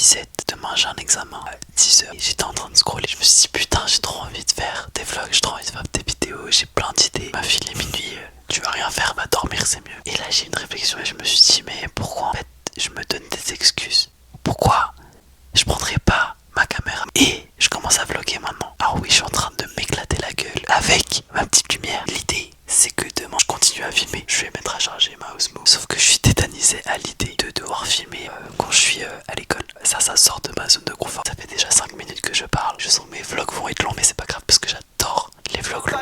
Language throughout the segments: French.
17, demain j'ai un examen à 10h. J'étais en train de scroller, je me suis dit putain j'ai trop envie de faire des vlogs, j'ai trop envie de faire des vidéos, j'ai plein d'idées. Ma fille il est minuit, tu vas rien faire, bah dormir c'est mieux. Et là j'ai une réflexion et je me suis dit mais pourquoi en fait je me donne des excuses? Pourquoi je prendrais pas ma caméra et je commence à vlogger maintenant? Alors oui je suis en train de m'éclater la gueule avec ma petite lumière. L'idée c'est que demain je continue à filmer, je vais mettre à charger ma Osmo. Sauf que je suis tétanisé à l'idée de devoir filmer quand je suis à l'école. Ça sort de ma zone de confort. Ça fait déjà 5 minutes que je parle. Je sens que mes vlogs vont être longs mais c'est pas grave parce que j'adore les vlogs longs.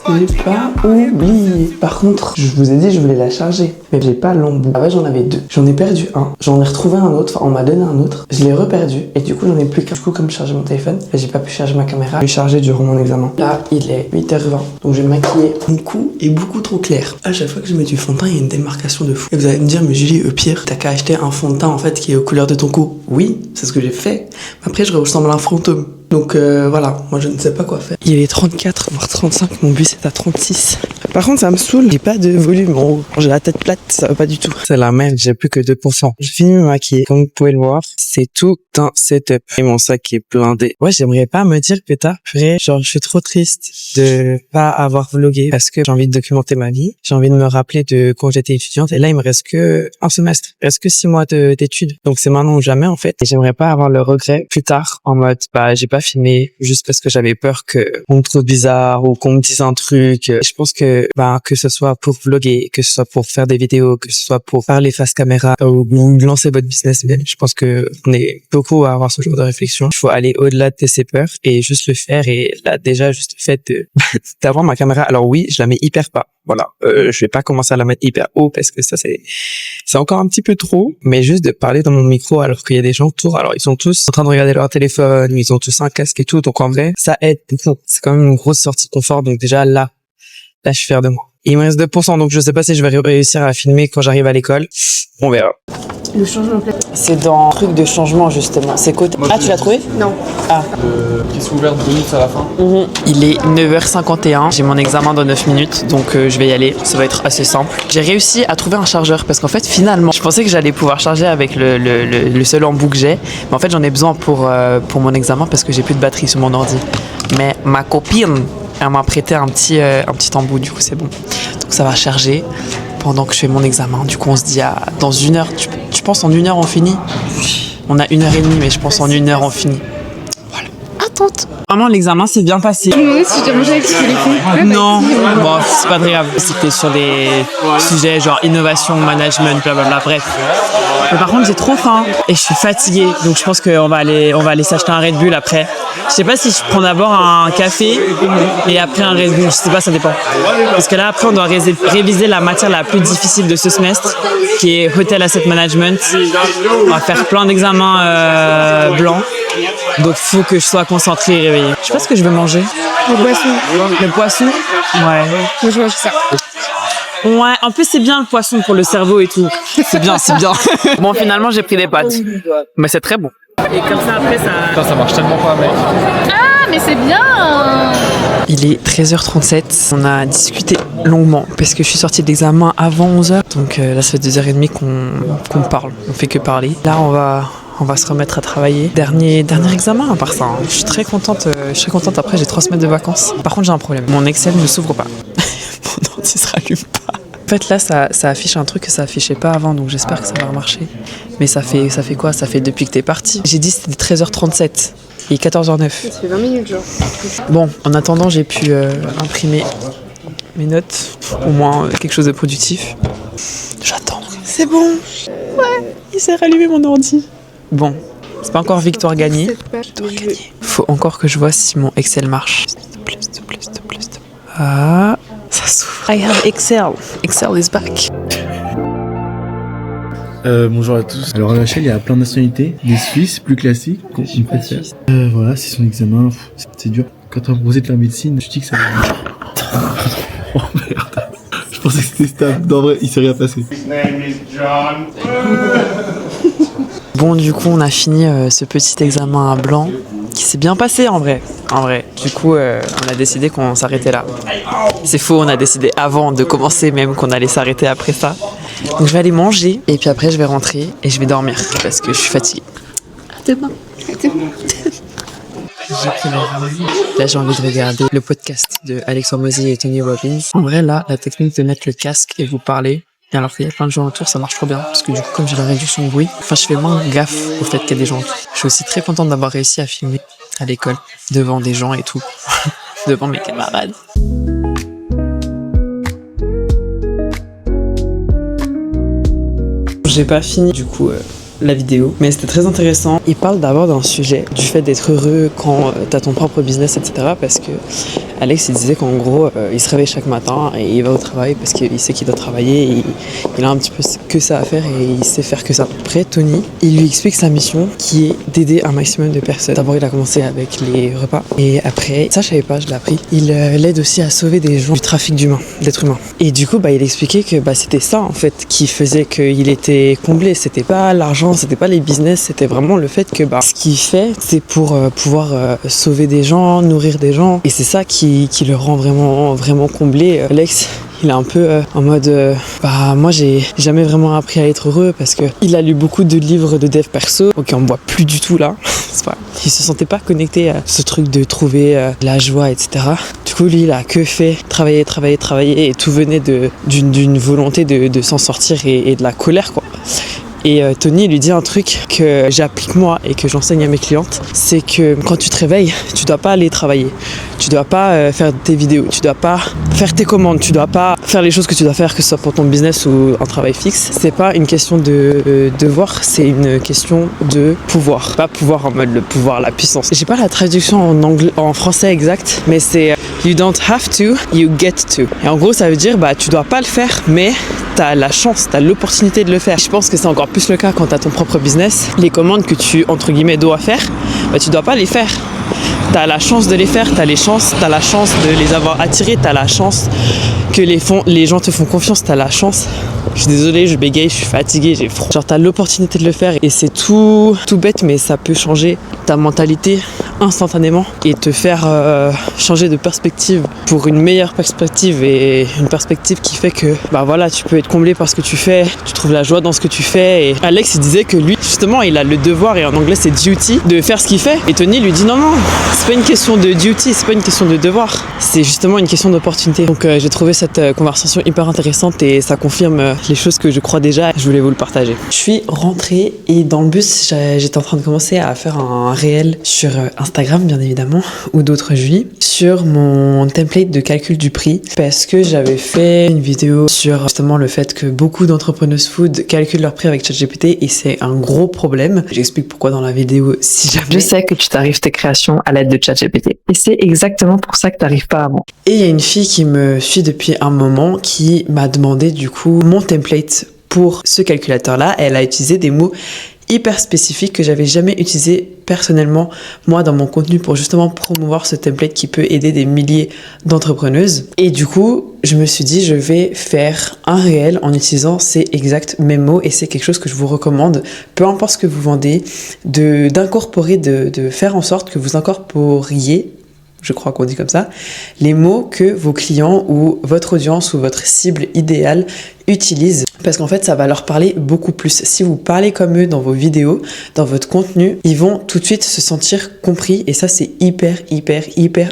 J'ai pas oublié. Par contre, je vous ai dit je voulais la charger, mais j'ai pas l'embout. Ah ouais, j'en avais 2. J'en ai perdu un. J'en ai retrouvé un autre. Enfin, on m'a donné un autre. Je l'ai reperdu et du coup j'en ai plus qu'un. Du coup, comme je chargeais mon téléphone, j'ai pas pu charger ma caméra. Je l'ai chargé durant mon examen. Là, il est 8h20. Donc je vais maquiller. Mon cou est beaucoup trop clair. À chaque fois que je mets du fond de teint, il y a une démarcation de fou. Et vous allez me dire, mais Julie, pire, t'as qu'à acheter un fond de teint en fait qui est aux couleurs de ton cou. Oui, c'est ce que j'ai fait. Après, je ressemble à un fantôme. Donc voilà, moi je ne sais pas quoi faire. Il est 34, voire 35, mon bus est à 36. Par contre, ça me saoule, j'ai pas de volume en haut. J'ai la tête plate, ça va pas du tout. C'est la merde, j'ai plus que 2%. J'ai fini de me maquiller, comme vous pouvez le voir. C'est tout un setup. Et mon sac est blindé. Ouais, j'aimerais pas me dire que t'as purée. Genre, je suis trop triste de pas avoir vlogué parce que j'ai envie de documenter ma vie. J'ai envie de me rappeler de quand j'étais étudiante. Et là, il me reste que un semestre. Il me reste que 6 mois d'études. Donc c'est maintenant ou jamais, en fait. Et j'aimerais pas avoir le regret plus tard en mode, bah, j'ai pas filmé juste parce que j'avais peur qu'on me trouve bizarre ou qu'on me dise un truc. Je pense que que ce soit pour vlogger, que ce soit pour faire des vidéos, que ce soit pour parler face caméra ou lancer votre business, je pense que on est beaucoup à avoir ce genre de réflexion. Il faut aller au-delà de ses peurs et juste le faire. Et là déjà juste le fait d'avoir ma caméra. Alors oui, je la mets hyper bas. Voilà, je vais pas commencer à la mettre hyper haut parce que ça c'est encore un petit peu trop, mais juste de parler dans mon micro alors qu'il y a des gens autour. Alors ils sont tous en train de regarder leur téléphone, ils ont tous un casque et tout, donc en vrai ça aide beaucoup. C'est quand même une grosse sortie de confort, donc déjà là je suis fier de moi. Il me reste 2%, donc je sais pas si je vais réussir à filmer quand j'arrive à l'école. On verra. Le changement de place. C'est dans le truc de changement justement. C'est côté. Ah, tu l'as trouvé? Non. Ah. Qui sont ouvertes bonus à la fin. Il est 9h51, j'ai mon examen dans 9 minutes, donc je vais y aller, ça va être assez simple. J'ai réussi à trouver un chargeur parce qu'en fait finalement, je pensais que j'allais pouvoir charger avec le seul embout que j'ai, mais en fait j'en ai besoin pour mon examen parce que j'ai plus de batterie sur mon ordi. Mais ma copine, elle m'a prêté un petit embout, du coup c'est bon. Donc ça va charger pendant que je fais mon examen. Du coup on se dit dans 1 heure, tu penses en 1 heure on finit? On a 1h30 mais je pense en 1 heure on finit. Voilà. Attente. Vraiment l'examen s'est bien passé. Oui, si j'ai mangé avec ce qu'il fait. Non, bon c'est pas très grave. C'était sur des sujets genre innovation, management, blablabla, bref. Mais par contre j'ai trop faim et je suis fatiguée, donc je pense qu'on va aller s'acheter un Red Bull après. Je sais pas si je prends d'abord un café et après un Red Bull, je sais pas, ça dépend. Parce que là après on doit réviser la matière la plus difficile de ce semestre, qui est Hotel Asset Management. On va faire plein d'examens blancs, donc faut que je sois concentrée et réveillée. Je sais pas ce que je vais manger. Le poisson. Le poisson? Ouais. Moi, je mange ça. Ouais, en plus c'est bien le poisson pour le cerveau et tout. C'est bien, c'est bien. Bon, finalement j'ai pris des pâtes, mais c'est très bon. Et comme ça après ça... Putain, ça marche tellement pas, mec. Ah, mais c'est bien. Il est 13h37, on a discuté longuement parce que je suis sortie de l'examen avant 11h. Donc là ça fait 2h30 qu'on parle, on fait que parler. Là on va se remettre à travailler. Dernier examen à part ça. Je suis très contente après j'ai 3 semaines de vacances. Par contre j'ai un problème, mon Excel ne s'ouvre pas. Mon ordi se rallume pas. En fait là ça affiche un truc que ça affichait pas avant, donc j'espère que ça va remarcher. Mais ça fait quoi? Ça fait depuis que t'es parti. J'ai dit c'était 13h37. Il est 14h09. Ça fait 20 minutes genre. Bon, en attendant j'ai pu imprimer mes notes, au moins quelque chose de productif. J'attends. C'est bon. Ouais, il s'est rallumé mon ordi. Bon, c'est pas encore victoire gagnée. Faut encore que je vois si mon Excel marche. S'il te plaît, s'il te plaît, s'il te plaît, s'il te plaît. Ah, ça s'ouvre. I have Excel. Excel is back. Bonjour à tous. Alors à la chaîne il y a plein de nationalités, des Suisses plus classiques qu'on préfère. Voilà, c'est son examen, c'est dur. Quand on proposait de la médecine, je dis que ça va. Oh merde. Je pensais que c'était stable. Non, en vrai, il s'est rien passé. Bon, du coup, on a fini ce petit examen à blanc qui s'est bien passé en vrai. Du coup, on a décidé qu'on s'arrêtait là. C'est faux, on a décidé avant de commencer même qu'on allait s'arrêter après ça. Donc je vais aller manger et puis après je vais rentrer et je vais dormir parce que je suis fatiguée. À demain. Là, j'ai envie de regarder le podcast de Alex Hormozy et Tony Robbins. En vrai, là, la technique de mettre le casque et vous parler, et alors qu'il y a plein de gens autour, ça marche trop bien. Parce que du coup, comme j'ai la réduction de bruit, je fais moins gaffe au fait qu'il y a des gens autour. Je suis aussi très contente d'avoir réussi à filmer à l'école, devant des gens et tout, devant mes camarades. J'ai pas fini, du coup, la vidéo, mais c'était très intéressant. Il parle d'abord d'un sujet, du fait d'être heureux quand t'as ton propre business, etc. Parce que Alex, il disait qu'en gros, il se réveille chaque matin et il va au travail parce qu'il sait qu'il doit travailler. Et il a un petit peu que ça à faire et il sait faire que ça. Après, Tony, il lui explique sa mission qui est d'aider un maximum de personnes. D'abord, il a commencé avec les repas et après, ça je savais pas, je l'ai appris. Il l'aide aussi à sauver des gens du trafic d'êtres humains. Et du coup, il expliquait que c'était ça en fait qui faisait qu'il était comblé. C'était pas l'argent, c'était pas les business, c'était vraiment le fait que ce qu'il fait, c'est pour pouvoir sauver des gens, nourrir des gens. Et c'est ça qui le rend vraiment comblé. Alex, il est un peu en mode moi j'ai jamais vraiment appris à être heureux parce que il a lu beaucoup de livres de dev perso, ok on voit plus du tout là. Il se sentait pas connecté à ce truc de trouver la joie, etc. Du coup lui il a que fait travailler et tout venait d'une volonté de s'en sortir et de la colère quoi. Et Tony lui dit un truc que j'applique moi et que j'enseigne à mes clientes, c'est que quand tu te réveilles, tu dois pas aller travailler, tu dois pas faire tes vidéos, tu dois pas faire tes commandes, tu dois pas faire les choses que tu dois faire, que ce soit pour ton business ou un travail fixe. C'est pas une question de devoir, c'est une question de pouvoir. Pas pouvoir en mode le pouvoir, la puissance. J'ai pas la traduction en français exact, mais c'est you don't have to, you get to. Et en gros ça veut dire tu dois pas le faire, mais t'as la chance, t'as l'opportunité de le faire. Je pense que c'est encore plus le cas quand t'as ton propre business. Les commandes que tu, entre guillemets, dois faire, tu dois pas les faire. T'as la chance de les faire, t'as la chance de les avoir attirés, t'as la chance que les gens te font confiance, t'as la chance. Je suis désolée, je bégaye, je suis fatiguée, j'ai froid. Genre t'as l'opportunité de le faire et c'est tout bête, mais ça peut changer ta mentalité instantanément et te faire changer de perspective pour une meilleure perspective et une perspective qui fait que tu peux être comblé par ce que tu fais, tu trouves la joie dans ce que tu fais. Et Alex il disait que lui justement il a le devoir, et en anglais c'est duty, de faire ce qu'il fait, et Tony lui dit non, c'est pas une question de duty, c'est pas une question de devoir, c'est justement une question d'opportunité. Donc j'ai trouvé cette conversation hyper intéressante et ça confirme les choses que je crois déjà, je voulais vous le partager. Je suis rentrée et dans le bus j'étais en train de commencer à faire un réel sur Instagram bien évidemment, ou d'autres Julie, sur mon template de calcul du prix, parce que j'avais fait une vidéo sur justement le fait que beaucoup d'entrepreneuses food calculent leur prix avec ChatGPT et c'est un gros problème. J'explique pourquoi dans la vidéo si jamais. Je sais que tu t'arrives tes créations à l'aide de ChatGPT et c'est exactement pour ça que t'arrives pas avant. Et il y a une fille qui me suit depuis un moment qui m'a demandé du coup mon template pour ce calculateur-là. Elle a utilisé des mots hyper spécifiques que j'avais jamais utilisés personnellement moi dans mon contenu pour justement promouvoir ce template qui peut aider des milliers d'entrepreneuses. Et du coup je me suis dit je vais faire un réel en utilisant ces exacts mêmes mots, et c'est quelque chose que je vous recommande, peu importe ce que vous vendez, d'incorporer, de faire en sorte que vous incorporiez, je crois qu'on dit comme ça, les mots que vos clients ou votre audience ou votre cible idéale utilisent, parce qu'en fait ça va leur parler beaucoup plus. Si vous parlez comme eux dans vos vidéos, dans votre contenu, ils vont tout de suite se sentir compris, et ça c'est hyper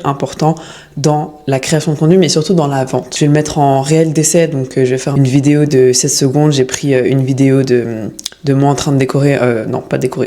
important dans la création de contenu, mais surtout dans la vente. Je vais le mettre en réel d'essai, donc je vais faire une vidéo de 16 secondes, j'ai pris une vidéo de moi en train de décorer,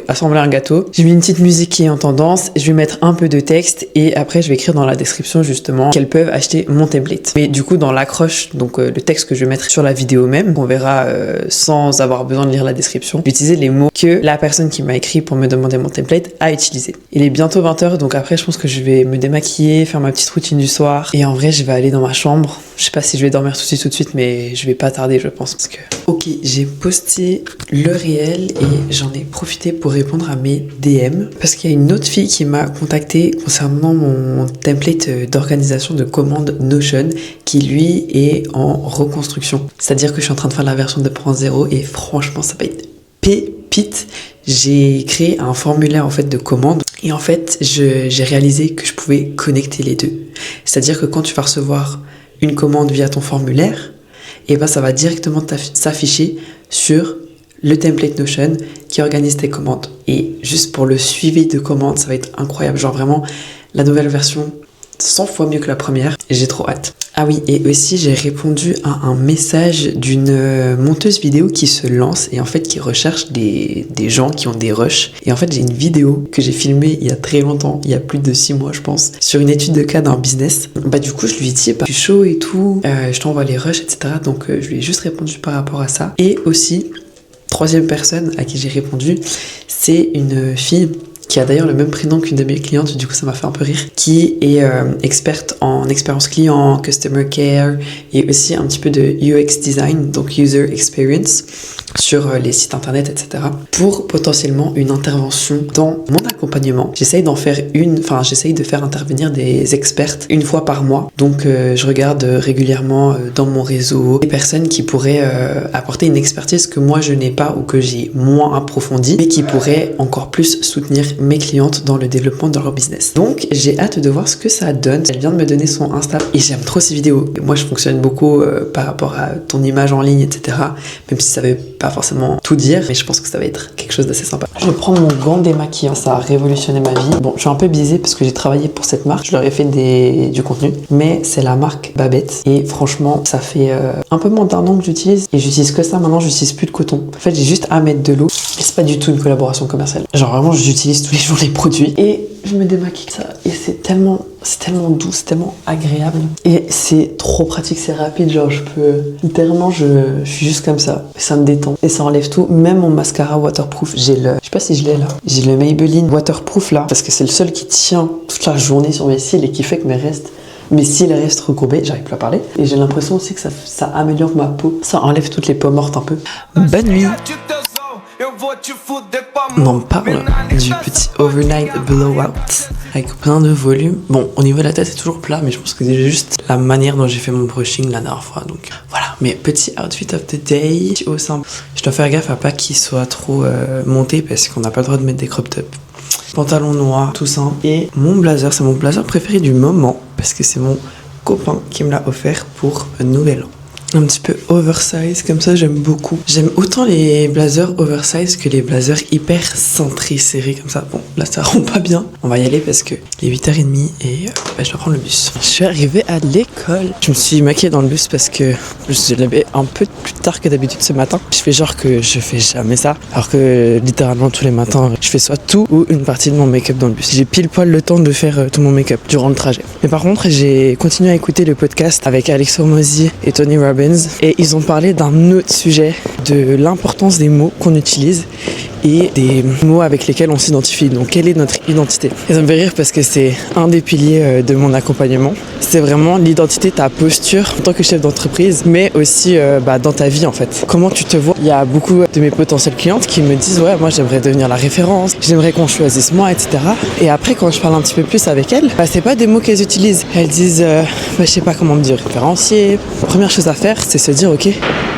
assembler un gâteau. J'ai mis une petite musique qui est en tendance, je vais mettre un peu de texte et après je vais écrire dans la description justement qu'elles peuvent acheter mon template. Mais du coup dans l'accroche, donc le texte que je vais mettre sur la vidéo même, on verra sans avoir besoin de lire la description, d'utiliser les mots que la personne qui m'a écrit pour me demander mon template a utilisé. Il est bientôt 20h, donc après je pense que je vais me démaquiller, faire ma petite routine du soir, et en vrai je vais aller dans ma chambre. Je sais pas si je vais dormir tout de suite, mais je vais pas tarder je pense, parce que... Ok, j'ai posté le réel et j'en ai profité pour répondre à mes DM, parce qu'il y a une autre fille qui m'a contacté concernant mon template d'organisation de commandes Notion, qui lui est en reconstruction. C'est-à-dire que je suis en train de faire la version 2.0 et franchement ça va être pépite. J'ai créé un formulaire en fait de commande, et en fait j'ai réalisé que je pouvais connecter les deux. C'est-à-dire que quand tu vas recevoir une commande via ton formulaire, et ben ça va directement s'afficher sur le template Notion qui organise tes commandes. Et juste pour le suivi de commandes, ça va être incroyable. Genre vraiment, la nouvelle version, 100 fois mieux que la première. Et j'ai trop hâte. Ah oui, et aussi j'ai répondu à un message d'une monteuse vidéo qui se lance et en fait qui recherche des gens qui ont des rushs. Et en fait j'ai une vidéo que j'ai filmée il y a très longtemps, il y a plus de 6 mois je pense, sur une étude de cas d'un business. Bah du coup je lui ai dit, je suis chaud et tout, je t'envoie les rushs, etc. Donc je lui ai juste répondu par rapport à ça. Et aussi, troisième personne à qui j'ai répondu, c'est une fille qui a d'ailleurs le même prénom qu'une de mes clientes, du coup ça m'a fait un peu rire, qui est experte en expérience client, customer care et aussi un petit peu de UX design, donc user experience, sur les sites internet, etc. pour potentiellement une intervention dans mon accompagnement. J'essaye de faire intervenir des expertes une fois par mois. Donc je regarde régulièrement dans mon réseau des personnes qui pourraient apporter une expertise que moi je n'ai pas ou que j'ai moins approfondie, mais qui pourraient encore plus soutenir mes clientes dans le développement de leur business. Donc j'ai hâte de voir ce que ça donne. Elle vient de me donner son Insta et j'aime trop ses vidéos. Moi je fonctionne beaucoup par rapport à ton image en ligne, etc. Même si ça veut pas forcément tout dire, mais je pense que ça va être quelque chose d'assez sympa. Je vais prendre mon gant démaquillant, ça a révolutionné ma vie. Bon, je suis un peu biaisée parce que j'ai travaillé pour cette marque, je leur ai fait du contenu, mais c'est la marque Babette et franchement, ça fait un peu moins d'1 an que j'utilise et j'utilise que ça maintenant, j'utilise plus de coton. En fait, j'ai juste à mettre de l'eau et c'est pas du tout une collaboration commerciale. Genre vraiment, j'utilise tous les jours les produits et je me démaquille ça et c'est tellement doux, c'est tellement agréable et c'est trop pratique, c'est rapide, genre je peux littéralement je suis juste comme ça, ça me détend et ça enlève tout, même mon mascara waterproof, je sais pas si je l'ai là, j'ai le Maybelline waterproof là parce que c'est le seul qui tient toute la journée sur mes cils et qui fait que mes cils restent recourbés, j'arrive plus à parler et j'ai l'impression aussi que ça améliore ma peau, ça enlève toutes les peaux mortes un peu. Bonne nuit. On en parle du petit overnight blowout avec plein de volume. Bon, au niveau de la tête, c'est toujours plat, mais je pense que c'est juste la manière dont j'ai fait mon brushing la dernière fois. Donc voilà, mais petit outfit of the day au simple. Je dois faire gaffe à pas qu'il soit trop monté parce qu'on n'a pas le droit de mettre des crop tops. Pantalon noir, tout simple. Et mon blazer, c'est mon blazer préféré du moment parce que c'est mon copain qui me l'a offert pour un nouvel an. Un petit peu oversize, comme ça j'aime beaucoup. J'aime autant les blazers oversize que les blazers hyper cintrés, serrés comme ça. Bon, là ça rend pas bien. On va y aller parce que il est 8h30 et je dois prendre le bus. Je suis arrivée à l'école. Je me suis maquillée dans le bus parce que je suis levée un peu plus tard que d'habitude ce matin. Je fais genre que je fais jamais ça. Alors que littéralement tous les matins, je fais soit tout ou une partie de mon make-up dans le bus. J'ai pile poil le temps de faire tout mon make-up durant le trajet. Mais par contre, j'ai continué à écouter le podcast avec Alex Hormozy et Tony Robbins. Et ils ont parlé d'un autre sujet, de l'importance des mots qu'on utilise et des mots avec lesquels on s'identifie. Donc quelle est notre identité? Et ça me fait rire parce que c'est un des piliers de mon accompagnement. C'est vraiment l'identité, ta posture en tant que chef d'entreprise, mais aussi dans ta vie en fait. Comment tu te vois? Il y a beaucoup de mes potentielles clientes qui me disent ouais, moi j'aimerais devenir la référence, j'aimerais qu'on choisisse moi, etc. Et après quand je parle un petit peu plus avec elles, c'est pas des mots qu'elles utilisent. Elles disent je sais pas comment me dire, référencier. La première chose à faire, c'est se dire ok,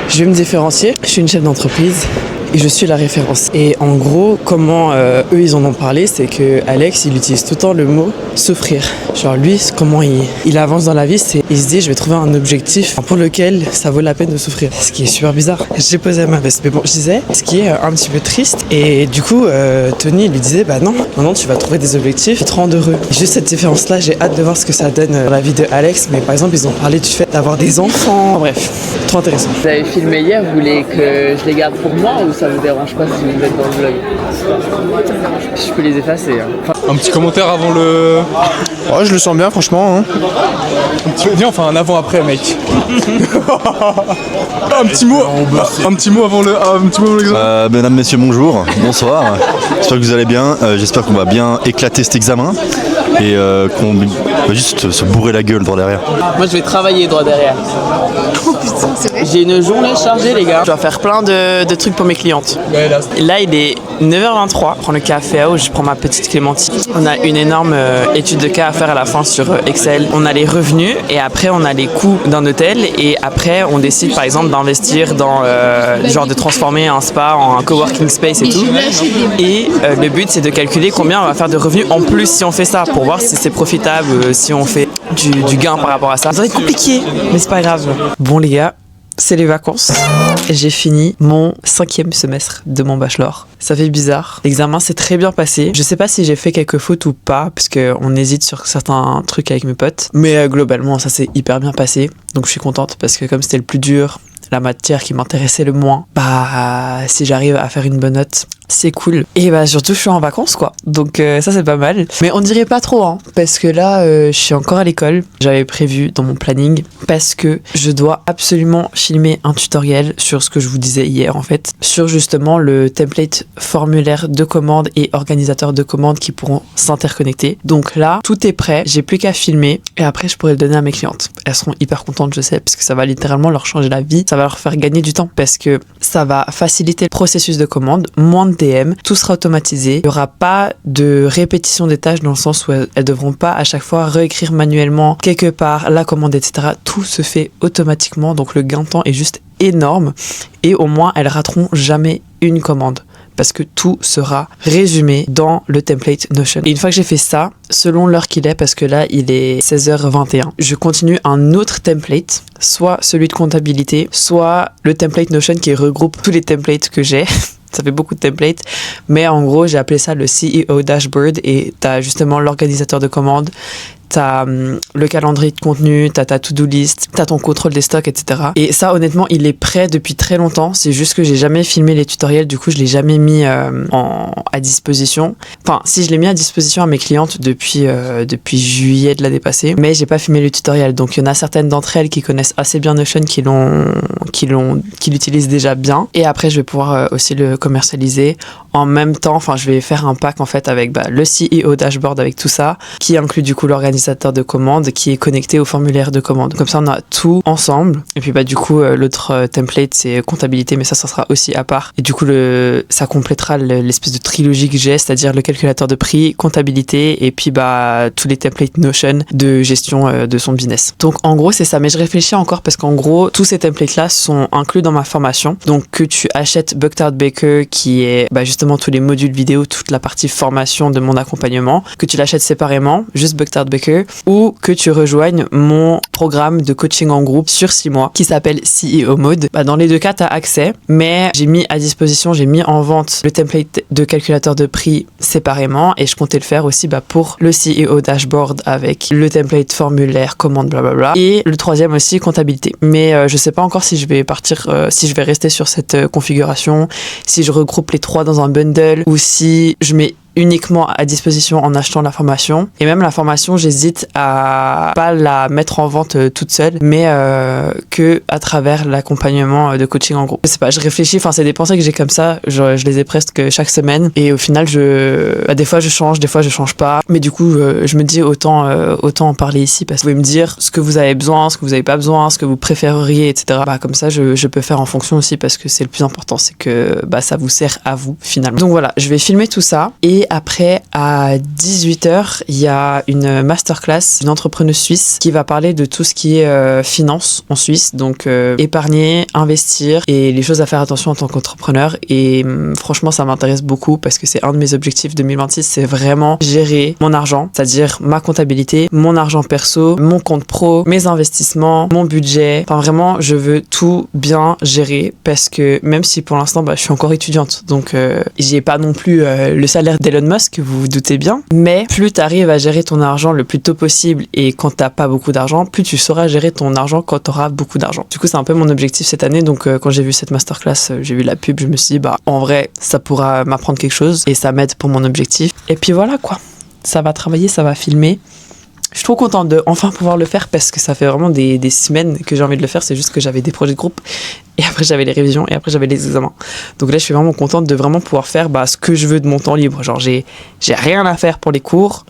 je vais me différencier, je suis une chef d'entreprise et je suis la référence. Et en gros, comment eux ils en ont parlé, c'est que Alex il utilise tout le temps le mot souffrir. Genre lui, comment il avance dans la vie, c'est il se dit je vais trouver un objectif pour lequel ça vaut la peine de souffrir. Ce qui est super bizarre. J'ai posé ma veste, mais bon, je disais, ce qui est un petit peu triste. Et du coup, Tony lui disait bah non, maintenant tu vas trouver des objectifs qui te rendent heureux. Et juste cette différence là, j'ai hâte de voir ce que ça donne dans la vie de Alex. Mais par exemple, ils ont parlé du fait d'avoir des enfants. Bref, trop intéressant. Vous avez filmé hier, vous voulez que je les garde pour moi ou ça vous dérange pas si vous êtes dans le vlog? Je peux les effacer. Un petit commentaire avant le... Ouais, je le sens bien, franchement. Hein. Viens, on fait un avant-après, mec. Un petit mot avant l'examen. Mesdames, messieurs, bonjour, bonsoir. J'espère que vous allez bien. J'espère qu'on va bien éclater cet examen et qu'on va juste se bourrer la gueule droit derrière. Moi, je vais travailler droit derrière. Oh putain, c'est vrai. J'ai une journée chargée, les gars. Je dois faire plein de trucs pour mes clientes. Ouais, Là, il est 9h23. Je prends le café à eau, je prends ma petite Clémentine. On a une énorme étude de cas à faire à la fin sur Excel. On a les revenus et après, on a les coûts d'un hôtel. Et après, on décide par exemple d'investir dans genre de transformer un spa en un coworking space et tout. Et le but, c'est de calculer combien on va faire de revenus en plus si on fait ça pour voir si c'est profitable, si on fait du gain par rapport à ça. Ça va être compliqué, mais c'est pas grave. Bon les gars, c'est les vacances. J'ai fini mon 5e semestre de mon bachelor. Ça fait bizarre. L'examen s'est très bien passé. Je sais pas si j'ai fait quelques fautes ou pas, parce qu'on hésite sur certains trucs avec mes potes. Mais globalement, ça s'est hyper bien passé. Donc je suis contente, parce que comme c'était le plus dur, la matière qui m'intéressait le moins, bah si j'arrive à faire une bonne note, c'est cool. Et bah surtout je suis en vacances quoi, donc ça c'est pas mal. Mais on dirait pas trop hein, parce que là je suis encore à l'école. J'avais prévu dans mon planning parce que je dois absolument filmer un tutoriel sur ce que je vous disais hier en fait, sur justement le template formulaire de commande et organisateur de commande qui pourront s'interconnecter. Donc là tout est prêt, j'ai plus qu'à filmer et après je pourrai le donner à mes clientes. Elles seront hyper contentes je sais, parce que ça va littéralement leur changer la vie, ça va leur faire gagner du temps parce que ça va faciliter le processus de commande, moins de DM, tout sera automatisé, il n'y aura pas de répétition des tâches dans le sens où elles devront pas à chaque fois réécrire manuellement quelque part la commande, etc. Tout se fait automatiquement, donc le gain de temps est juste énorme et au moins elles rateront jamais une commande, parce que tout sera résumé dans le template Notion. Et une fois que j'ai fait ça, selon l'heure qu'il est, parce que là il est 16h21, je continue un autre template, soit celui de comptabilité, soit le template Notion qui regroupe tous les templates que j'ai. Ça fait beaucoup de templates, mais en gros j'ai appelé ça le CEO Dashboard et t'as justement l'organisateur de commandes, t'as le calendrier de contenu, t'as ta to-do list, t'as ton contrôle des stocks, etc. Et ça, honnêtement, il est prêt depuis très longtemps. C'est juste que j'ai jamais filmé les tutoriels, du coup, je l'ai jamais mis à disposition. Enfin, si je l'ai mis à disposition à mes clientes depuis juillet de l'année passée, mais j'ai pas filmé le tutoriel. Donc, il y en a certaines d'entre elles qui connaissent assez bien Notion, qui l'utilisent déjà bien. Et après, je vais pouvoir aussi le commercialiser en même temps. Enfin, je vais faire un pack en fait avec le CEO Dashboard avec tout ça, qui inclut du coup l'organisateur de commande qui est connecté au formulaire de commande. Comme ça, on a tout ensemble. Et puis, du coup, l'autre template, c'est comptabilité, mais ça sera aussi à part. Et du coup, ça complétera l'espèce de trilogie que j'ai, c'est-à-dire le calculateur de prix, comptabilité, et puis, tous les templates Notion de gestion de son business. Donc, en gros, c'est ça. Mais je réfléchis encore parce qu'en gros, tous ces templates-là sont inclus dans ma formation. Donc, que tu achètes Bucktard Baker, qui est justement tous les modules vidéo, toute la partie formation de mon accompagnement, que tu l'achètes séparément, juste Bucktard Baker, ou que tu rejoignes mon programme de coaching en groupe sur 6 mois qui s'appelle CEO Mode. Dans les deux cas, tu as accès, mais j'ai mis en vente le template de calculateur de prix séparément et je comptais le faire aussi pour le CEO Dashboard avec le template formulaire, commande, blablabla. Et le troisième aussi, comptabilité. Mais je sais pas encore si je vais si je vais rester sur cette configuration, si je regroupe les trois dans un bundle ou si je mets uniquement à disposition en achetant la formation. Et même la formation, j'hésite à pas la mettre en vente toute seule, mais que à travers l'accompagnement de coaching en groupe. Je sais pas, je réfléchis, c'est des pensées que j'ai comme ça, je les ai presque chaque semaine et au final, des fois je change, des fois je change pas. Mais du coup, je me dis autant en parler ici parce que vous pouvez me dire ce que vous avez besoin, ce que vous avez pas besoin, ce que vous préféreriez, etc. Comme ça, je peux faire en fonction aussi parce que c'est le plus important, c'est que ça vous sert à vous finalement. Donc voilà, je vais filmer tout ça et après, à 18h, il y a une masterclass, une entrepreneuse suisse qui va parler de tout ce qui est finance en Suisse, donc épargner, investir et les choses à faire attention en tant qu'entrepreneur. Et franchement, ça m'intéresse beaucoup parce que c'est un de mes objectifs 2026, c'est vraiment gérer mon argent, c'est-à-dire ma comptabilité, mon argent perso, mon compte pro, mes investissements, mon budget. Enfin vraiment, je veux tout bien gérer parce que même si pour l'instant, je suis encore étudiante, donc j'ai pas non plus le salaire d'Elon Musk, vous vous doutez bien, mais plus tu arrives à gérer ton argent le plus tôt possible et quand t'as pas beaucoup d'argent, plus tu sauras gérer ton argent quand t'auras beaucoup d'argent. Du coup, c'est un peu mon objectif cette année, donc quand j'ai vu cette masterclass, j'ai vu la pub, je me suis dit, en vrai, ça pourra m'apprendre quelque chose et ça m'aide pour mon objectif. Et puis voilà quoi, ça va travailler, ça va filmer. Je suis trop contente de enfin pouvoir le faire parce que ça fait vraiment des semaines que j'ai envie de le faire. C'est juste que j'avais des projets de groupe et après j'avais les révisions et après j'avais les examens. Donc là, je suis vraiment contente de vraiment pouvoir faire ce que je veux de mon temps libre. Genre, j'ai rien à faire pour les cours.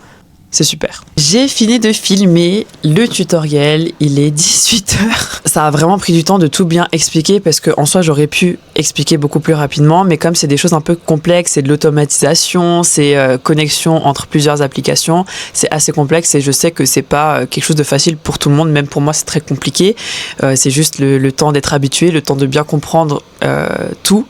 C'est super. J'ai fini de filmer le tutoriel, il est 18h. Ça a vraiment pris du temps de tout bien expliquer parce qu'en soi j'aurais pu expliquer beaucoup plus rapidement, mais comme c'est des choses un peu complexes, c'est de l'automatisation, c'est connexion entre plusieurs applications, c'est assez complexe et je sais que c'est pas quelque chose de facile pour tout le monde, même pour moi c'est très compliqué. C'est juste le temps d'être habitué, le temps de bien comprendre tout.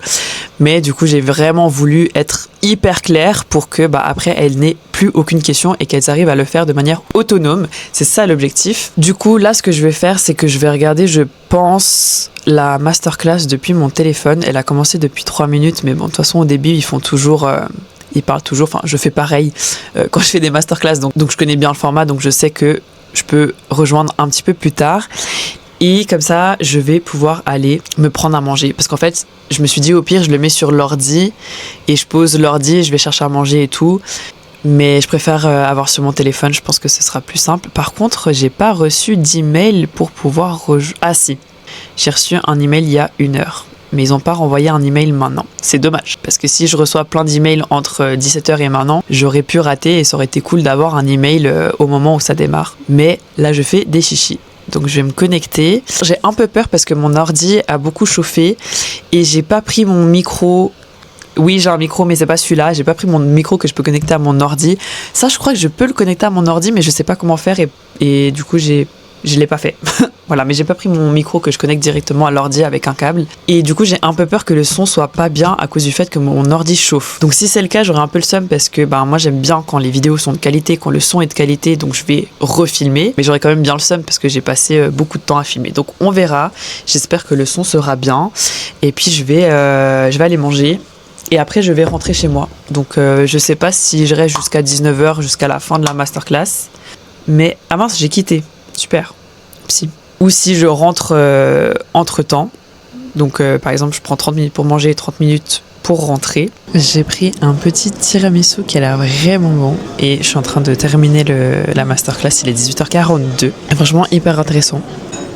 Mais du coup j'ai vraiment voulu être hyper claire pour que après elles n'aient plus aucune question et qu'elles arrivent à le faire de manière autonome. C'est ça l'objectif. Du coup là ce que je vais faire c'est que je vais regarder je pense la masterclass depuis mon téléphone. Elle a commencé depuis 3 minutes, mais bon, de toute façon, au début, ils parlent toujours. Enfin, je fais pareil quand je fais des masterclass, donc je connais bien le format, donc je sais que je peux rejoindre un petit peu plus tard. Et comme ça, je vais pouvoir aller me prendre à manger. Parce qu'en fait, je me suis dit, au pire, je le mets sur l'ordi et je pose l'ordi et je vais chercher à manger et tout. Mais je préfère avoir sur mon téléphone, je pense que ce sera plus simple. Par contre, j'ai pas reçu d'email pour pouvoir Ah si, j'ai reçu un email il y a 1 heure. Mais ils n'ont pas renvoyé un email maintenant. C'est dommage, parce que si je reçois plein d'emails entre 17h et maintenant, j'aurais pu rater et ça aurait été cool d'avoir un email au moment où ça démarre. Mais là, je fais des chichis. Donc je vais me connecter. J'ai un peu peur parce que mon ordi a beaucoup chauffé et j'ai pas pris mon micro. Oui, j'ai un micro, mais c'est pas celui-là. J'ai pas pris mon micro que je peux connecter à mon ordi. Ça, je crois que je peux le connecter à mon ordi, mais je sais pas comment faire et du coup, je l'ai pas fait. Voilà, mais j'ai pas pris mon micro que je connecte directement à l'ordi avec un câble. Et du coup, j'ai un peu peur que le son soit pas bien à cause du fait que mon ordi chauffe. Donc si c'est le cas, j'aurai un peu le seum parce que moi j'aime bien quand les vidéos sont de qualité, quand le son est de qualité, donc je vais refilmer. Mais j'aurai quand même bien le seum parce que j'ai passé beaucoup de temps à filmer. Donc on verra. J'espère que le son sera bien. Et puis je vais aller manger. Et après, je vais rentrer chez moi. Donc je sais pas si je reste jusqu'à 19h, jusqu'à la fin de la masterclass. Mais ah mince, j'ai quitté. Super. Si. Ou si je rentre entre-temps. Donc, par exemple, je prends 30 minutes pour manger et 30 minutes pour rentrer. J'ai pris un petit tiramisu qui a l'air vraiment bon. Et je suis en train de terminer la masterclass. Il est 18h42. Et franchement, hyper intéressant.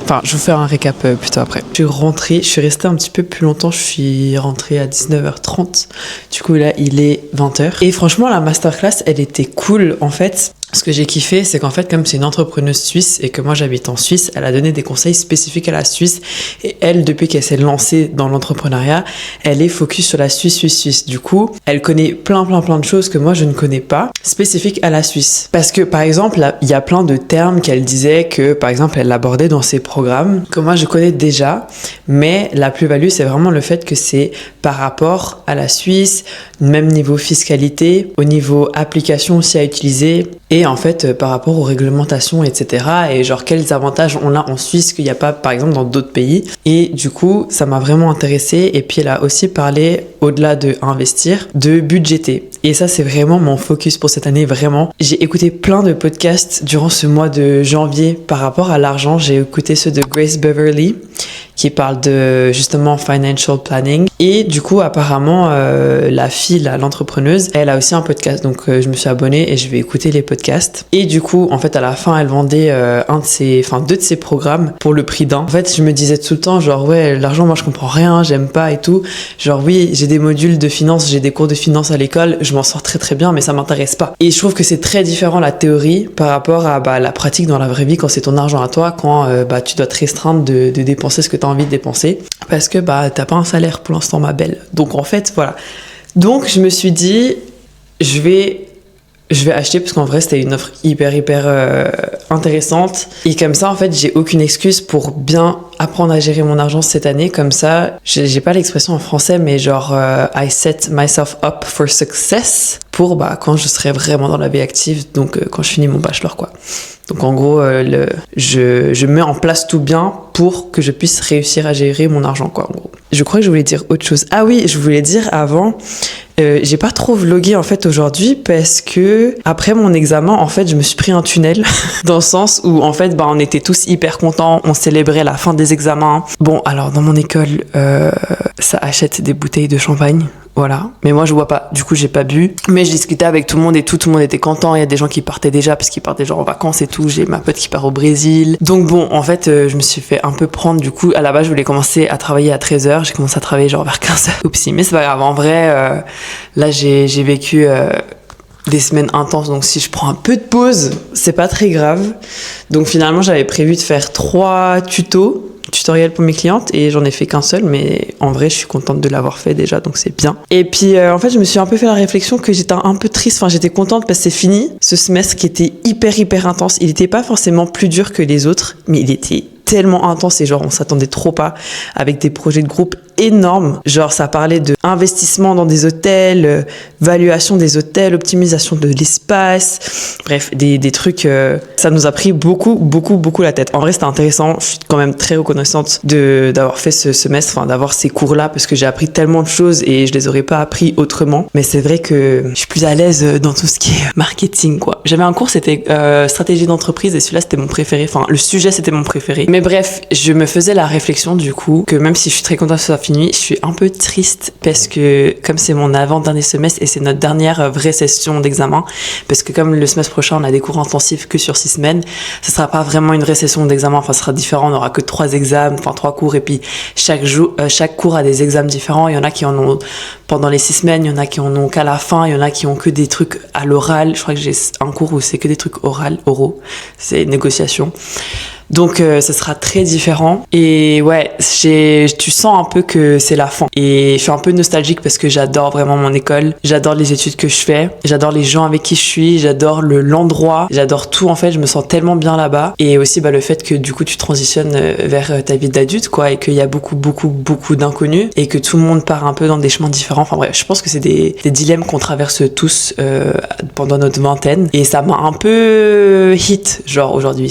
Enfin, je vais vous faire un récap plutôt après. Je suis rentrée, je suis restée un petit peu plus longtemps. Je suis rentrée à 19h30. Du coup, là, il est 20h. Et franchement, la masterclass, elle était cool, en fait. Ce que j'ai kiffé, c'est qu'en fait, comme c'est une entrepreneuse suisse et que moi j'habite en Suisse, elle a donné des conseils spécifiques à la Suisse. Et elle, depuis qu'elle s'est lancée dans l'entrepreneuriat, elle est focus sur la Suisse. Du coup, elle connaît plein de choses que moi je ne connais pas, spécifiques à la Suisse. Parce que par exemple, il y a plein de termes qu'elle disait que, par exemple, elle abordait dans ses programmes, que moi je connais déjà. Mais la plus-value, c'est vraiment le fait que c'est par rapport à la Suisse, même niveau fiscalité, au niveau application aussi à utiliser. Et en fait, par rapport aux réglementations, etc. Et genre, quels avantages on a en Suisse qu'il n'y a pas, par exemple, dans d'autres pays. Et du coup, ça m'a vraiment intéressée. Et puis, elle a aussi parlé, au-delà de investir, de budgéter. Et ça, c'est vraiment mon focus pour cette année, vraiment. J'ai écouté plein de podcasts durant ce mois de janvier par rapport à l'argent. J'ai écouté ceux de Grace Beverly, qui parle de, justement, financial planning. Et du coup, apparemment, la fille, l'entrepreneuse, elle a aussi un podcast. Donc, je me suis abonnée et je vais écouter les podcasts. Et du coup, en fait, à la fin, elle vendait deux de ses programmes pour le prix d'un. En fait, je me disais tout le temps, genre, ouais, l'argent, moi, je comprends rien, j'aime pas et tout. Genre, oui, j'ai des modules de finance, j'ai des cours de finance à l'école, je m'en sors très bien, mais ça m'intéresse pas. Et je trouve que c'est très différent la théorie par rapport à la pratique dans la vraie vie quand c'est ton argent à toi, quand tu dois te restreindre de dépenser ce que t'as envie de dépenser parce que t'as pas un salaire pour l'instant, ma belle. Donc en fait, voilà. Donc je me suis dit, je vais acheter parce qu'en vrai c'était une offre hyper intéressante et comme ça en fait j'ai aucune excuse pour bien apprendre à gérer mon argent cette année. Comme ça, j'ai pas l'expression en français, mais genre I set myself up for success pour quand je serai vraiment dans la vie active, donc quand je finis mon bachelor quoi. Donc en gros, je mets en place tout bien pour que je puisse réussir à gérer mon argent quoi. En gros. Je crois que je voulais dire autre chose. Ah oui, je voulais dire avant, j'ai pas trop vlogué en fait aujourd'hui parce que après mon examen, en fait, je me suis pris un tunnel dans le sens où en fait, on était tous hyper contents, on célébrait la fin des examens. Bon, alors dans mon école, ça achète des bouteilles de champagne. Voilà. Mais moi, je bois pas. Du coup, j'ai pas bu. Mais je discutais avec tout le monde et tout le monde était content. Il y a des gens qui partaient déjà parce qu'ils partaient genre en vacances et tout. J'ai ma pote qui part au Brésil. Donc bon, en fait, je me suis fait un peu prendre. Du coup, à la base, je voulais commencer à travailler à 13h. J'ai commencé à travailler genre vers 15h. Oupsie. Mais c'est pas grave. En vrai, là, j'ai vécu des semaines intenses. Donc si je prends un peu de pause, c'est pas très grave. Donc finalement, j'avais prévu de faire 3 tutoriel pour mes clientes et j'en ai fait qu'un seul, mais en vrai je suis contente de l'avoir fait déjà, donc c'est bien. Et puis en fait je me suis un peu fait la réflexion que j'étais un peu triste, j'étais contente parce que c'est fini ce semestre qui était hyper intense. Il n'était pas forcément plus dur que les autres, mais il était tellement intense et genre on s'attendait trop pas, avec des projets de groupe énormes. Genre ça parlait de investissement dans des hôtels, valuation des hôtels, optimisation de l'espace, bref des trucs Ça nous a pris beaucoup la tête. En vrai, c'était intéressant. Je suis quand même très reconnaissante d'avoir fait ce semestre, enfin d'avoir ces cours-là, parce que j'ai appris tellement de choses et je les aurais pas appris autrement. Mais c'est vrai que je suis plus à l'aise dans tout ce qui est marketing, quoi. J'avais un cours, c'était stratégie d'entreprise, et celui-là, c'était mon préféré. Enfin, le sujet, c'était mon préféré. Mais bref, je me faisais la réflexion, du coup, que même si je suis très contente que ça soit fini, je suis un peu triste parce que, comme c'est mon avant-dernier semestre et c'est notre dernière vraie session d'examen, parce que comme le semestre prochain, on a des cours intensifs que sur 6 semaines, ce sera pas vraiment une vraie session d'examen, enfin, ce sera différent, on n'aura que 3 examens, enfin 3 cours, et puis chaque cours a des examens différents. Il y en a qui en ont pendant les 6 semaines, il y en a qui en ont qu'à la fin, il y en a qui ont que des trucs à l'oral. Je crois que j'ai un cours où c'est que des trucs oraux, c'est négociation. Donc ce sera très différent. Et ouais, tu sens un peu que c'est la fin. Et je suis un peu nostalgique parce que j'adore vraiment mon école. J'adore les études que je fais. J'adore les gens avec qui je suis. J'adore l'endroit. J'adore tout en fait. Je me sens tellement bien là-bas. Et aussi le fait que du coup tu transitionnes vers ta vie d'adulte, quoi. Et qu'il y a beaucoup d'inconnus. Et que tout le monde part un peu dans des chemins différents. Enfin bref, je pense que c'est des dilemmes qu'on traverse tous pendant notre vingtaine. Et ça m'a un peu hit, genre aujourd'hui.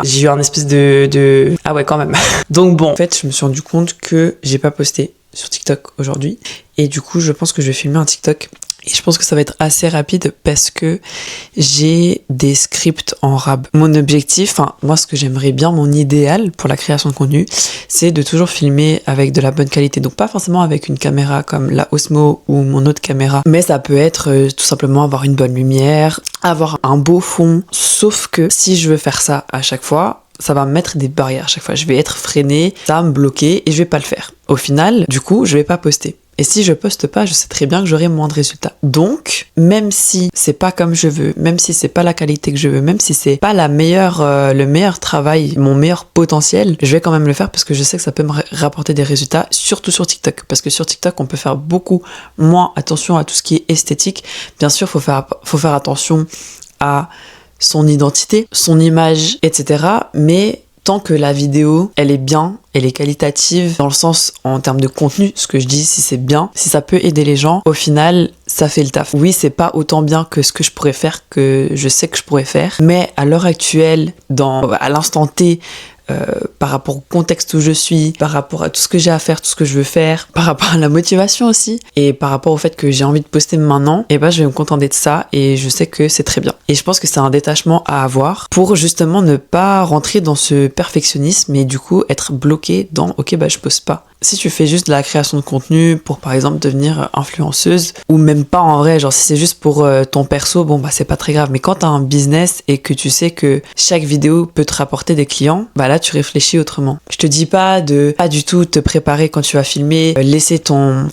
J'ai eu un espèce de ah ouais quand même. Donc bon, en fait je me suis rendu compte que j'ai pas posté sur TikTok aujourd'hui, et du coup je pense que je vais filmer un TikTok, et je pense que ça va être assez rapide parce que j'ai des scripts en rab. Mon objectif, enfin moi ce que j'aimerais bien, mon idéal pour la création de contenu, c'est de toujours filmer avec de la bonne qualité. Donc pas forcément avec une caméra comme la Osmo ou mon autre caméra, mais ça peut être tout simplement avoir une bonne lumière, avoir un beau fond. Sauf que si je veux faire ça à chaque fois, ça va me mettre des barrières à chaque fois. Je vais être freinée, ça va me bloquer et je vais pas le faire. Au final, du coup, je vais pas poster. Et si je poste pas, je sais très bien que j'aurai moins de résultats. Donc, même si c'est pas comme je veux, même si c'est pas la qualité que je veux, même si c'est pas le meilleur travail, mon meilleur potentiel, je vais quand même le faire parce que je sais que ça peut me rapporter des résultats, surtout sur TikTok. Parce que sur TikTok, on peut faire beaucoup moins attention à tout ce qui est esthétique. Bien sûr, faut faire attention à son identité, son image, etc. Mais tant que la vidéo, elle est bien, elle est qualitative, dans le sens, en termes de contenu, ce que je dis, si c'est bien, si ça peut aider les gens, au final, ça fait le taf. Oui, c'est pas autant bien que ce que je pourrais faire, que je sais que je pourrais faire, mais à l'heure actuelle, à l'instant T, par rapport au contexte où je suis, par rapport à tout ce que j'ai à faire, tout ce que je veux faire, par rapport à la motivation aussi, et par rapport au fait que j'ai envie de poster maintenant, et je vais me contenter de ça, et je sais que c'est très bien. Et je pense que c'est un détachement à avoir pour justement ne pas rentrer dans ce perfectionnisme et du coup être bloqué dans ok je poste pas. Si tu fais juste de la création de contenu pour par exemple devenir influenceuse, ou même pas en vrai, genre si c'est juste pour ton perso, c'est pas très grave. Mais quand t'as un business et que tu sais que chaque vidéo peut te rapporter des clients, là tu réfléchis autrement. Je te dis pas de pas du tout te préparer quand tu vas filmer, laisser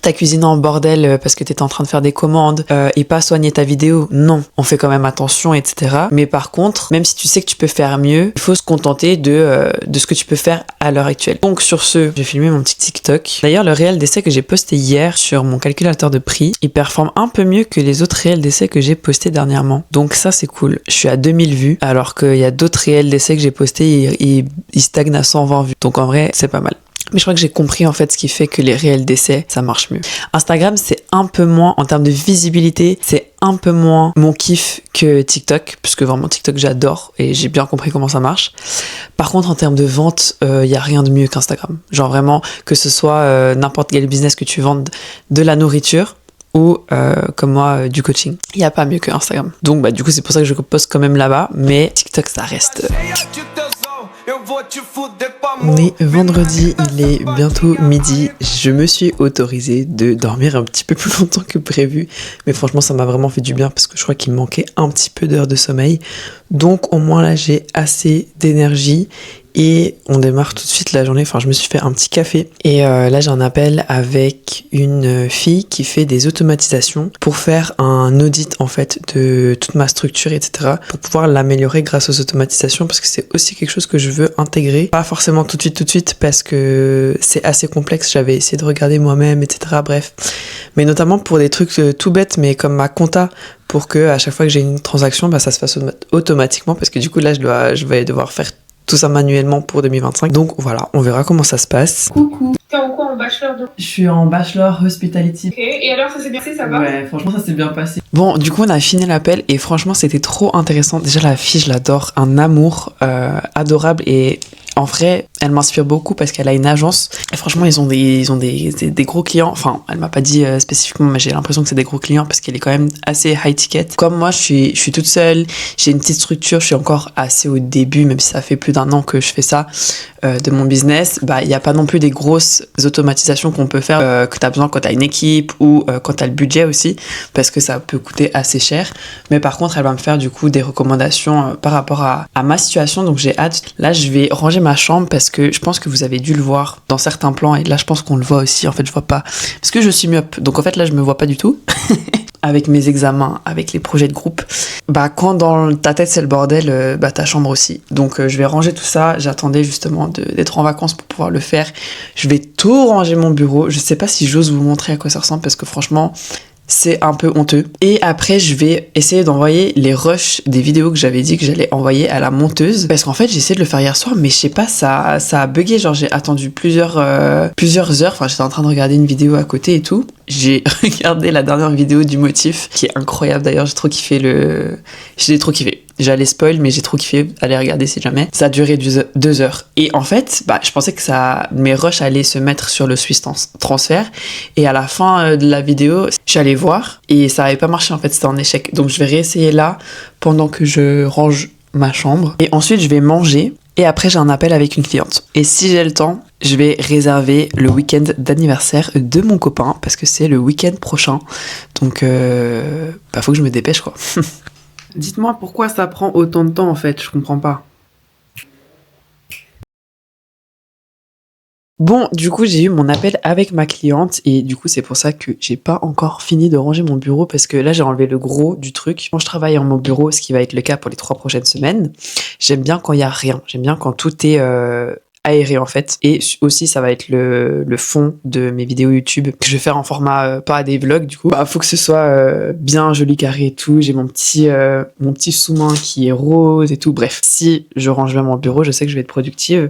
ta cuisine en bordel parce que t'es en train de faire des commandes et pas soigner ta vidéo. Non, on fait quand même attention, etc. Mais par contre, même si tu sais que tu peux faire mieux, il faut se contenter de ce que tu peux faire à l'heure actuelle. Donc sur ce, j'ai filmé mon petit TikTok. D'ailleurs, le réel d'essai que j'ai posté hier sur mon calculateur de prix, il performe un peu mieux que les autres réels d'essai que j'ai postés dernièrement. Donc ça, c'est cool. Je suis à 2000 vues, alors qu'il y a d'autres réels d'essai que j'ai postés et ils stagnent à 120 vues. Donc en vrai, c'est pas mal. Mais je crois que j'ai compris en fait ce qui fait que les réels d'essai, ça marche mieux. Instagram, c'est un peu moins, en termes de visibilité, c'est un peu moins mon kiff que TikTok, puisque vraiment TikTok j'adore et j'ai bien compris comment ça marche. Par contre, en termes de vente, y a rien de mieux qu'Instagram. Genre vraiment, que ce soit n'importe quel business que tu vendes de la nourriture, ou comme moi du coaching. Il n'y a pas mieux que Instagram. Donc du coup c'est pour ça que je poste quand même là-bas, mais TikTok ça reste. On est vendredi, il est bientôt midi. Je me suis autorisée de dormir un petit peu plus longtemps que prévu, mais franchement ça m'a vraiment fait du bien parce que je crois qu'il me manquait un petit peu d'heures de sommeil. Donc au moins là j'ai assez d'énergie et on démarre tout de suite la journée. Enfin, je me suis fait un petit café et là j'ai un appel avec une fille qui fait des automatisations pour faire un audit en fait de toute ma structure, etc. pour pouvoir l'améliorer grâce aux automatisations, parce que c'est aussi quelque chose que je veux intégrer. Pas forcément tout de suite parce que c'est assez complexe. J'avais essayé de regarder moi-même, etc. Bref, mais notamment pour des trucs tout bêtes, mais comme ma compta, pour que à chaque fois que j'ai une transaction, ça se fasse automatiquement, parce que du coup là je vais devoir faire tout ça manuellement pour 2025. Donc voilà, on verra comment ça se passe. Coucou. T'es en quoi? En bachelor de... Je suis en bachelor hospitality. Ok, et alors ça s'est bien passé, ça va? Ouais, franchement, ça s'est bien passé. Bon, du coup, on a fini l'appel et franchement, c'était trop intéressant. Déjà, la fille, je l'adore. Un amour adorable et en vrai, elle m'inspire beaucoup parce qu'elle a une agence. Et franchement, ils ont des gros clients. Enfin, elle m'a pas dit spécifiquement, mais j'ai l'impression que c'est des gros clients parce qu'elle est quand même assez high ticket. Comme moi, je suis toute seule. J'ai une petite structure. Je suis encore assez au début, même si ça fait plus d'1 an que je fais ça de mon business. Bah, il n'y a pas non plus des grosses automatisations qu'on peut faire que tu as besoin quand tu as une équipe ou quand tu as le budget aussi, parce que ça peut coûter assez cher. Mais par contre, elle va me faire du coup des recommandations par rapport à ma situation. Donc j'ai hâte. Là, je vais ranger ma chambre parce que je pense que vous avez dû le voir dans certains plans et là je pense qu'on le voit aussi. En fait, je vois pas parce que je suis myope. Donc en fait là, je me vois pas du tout. Avec mes examens, avec les projets de groupe, bah quand dans ta tête c'est le bordel, bah ta chambre aussi. Donc je vais ranger tout ça. J'attendais justement d'être en vacances pour pouvoir le faire. Je vais tout ranger mon bureau. Je sais pas si j'ose vous montrer à quoi ça ressemble parce que franchement c'est un peu honteux. Et après, je vais essayer d'envoyer les rushs des vidéos que j'avais dit que j'allais envoyer à la monteuse. Parce qu'en fait, j'ai essayé de le faire hier soir, mais je sais pas, ça a bugué. Genre, j'ai attendu plusieurs heures. Enfin, j'étais en train de regarder une vidéo à côté et tout. J'ai regardé la dernière vidéo du motif, qui est incroyable d'ailleurs. J'ai trop kiffé j'ai trop kiffé. J'allais spoil, mais j'ai trop kiffé. Allez regarder si jamais. Ça a duré 2 heures. Et en fait, bah, je pensais que mes rushs allaient se mettre sur le Swiss transfert. Et à la fin de la vidéo, j'allais voir et ça avait pas marché en fait. C'était un échec. Donc je vais réessayer là pendant que je range ma chambre. Et ensuite, je vais manger. Et après, j'ai un appel avec une cliente. Et si j'ai le temps, je vais réserver le week-end d'anniversaire de mon copain parce que c'est le week-end prochain. Donc, faut que je me dépêche quoi. Dites-moi pourquoi ça prend autant de temps en fait, je comprends pas. Bon, du coup, j'ai eu mon appel avec ma cliente et du coup, c'est pour ça que j'ai pas encore fini de ranger mon bureau parce que là, j'ai enlevé le gros du truc. Quand je travaille en mon bureau, ce qui va être le cas pour les 3 prochaines semaines, j'aime bien quand il y a rien. J'aime bien quand tout est aéré en fait. Et aussi, ça va être le fond de mes vidéos YouTube que je vais faire en format pas des vlogs du coup. Bah, faut que ce soit bien joli carré et tout. J'ai mon petit sous-main qui est rose et tout. Bref, si je range bien mon bureau, je sais que je vais être productive.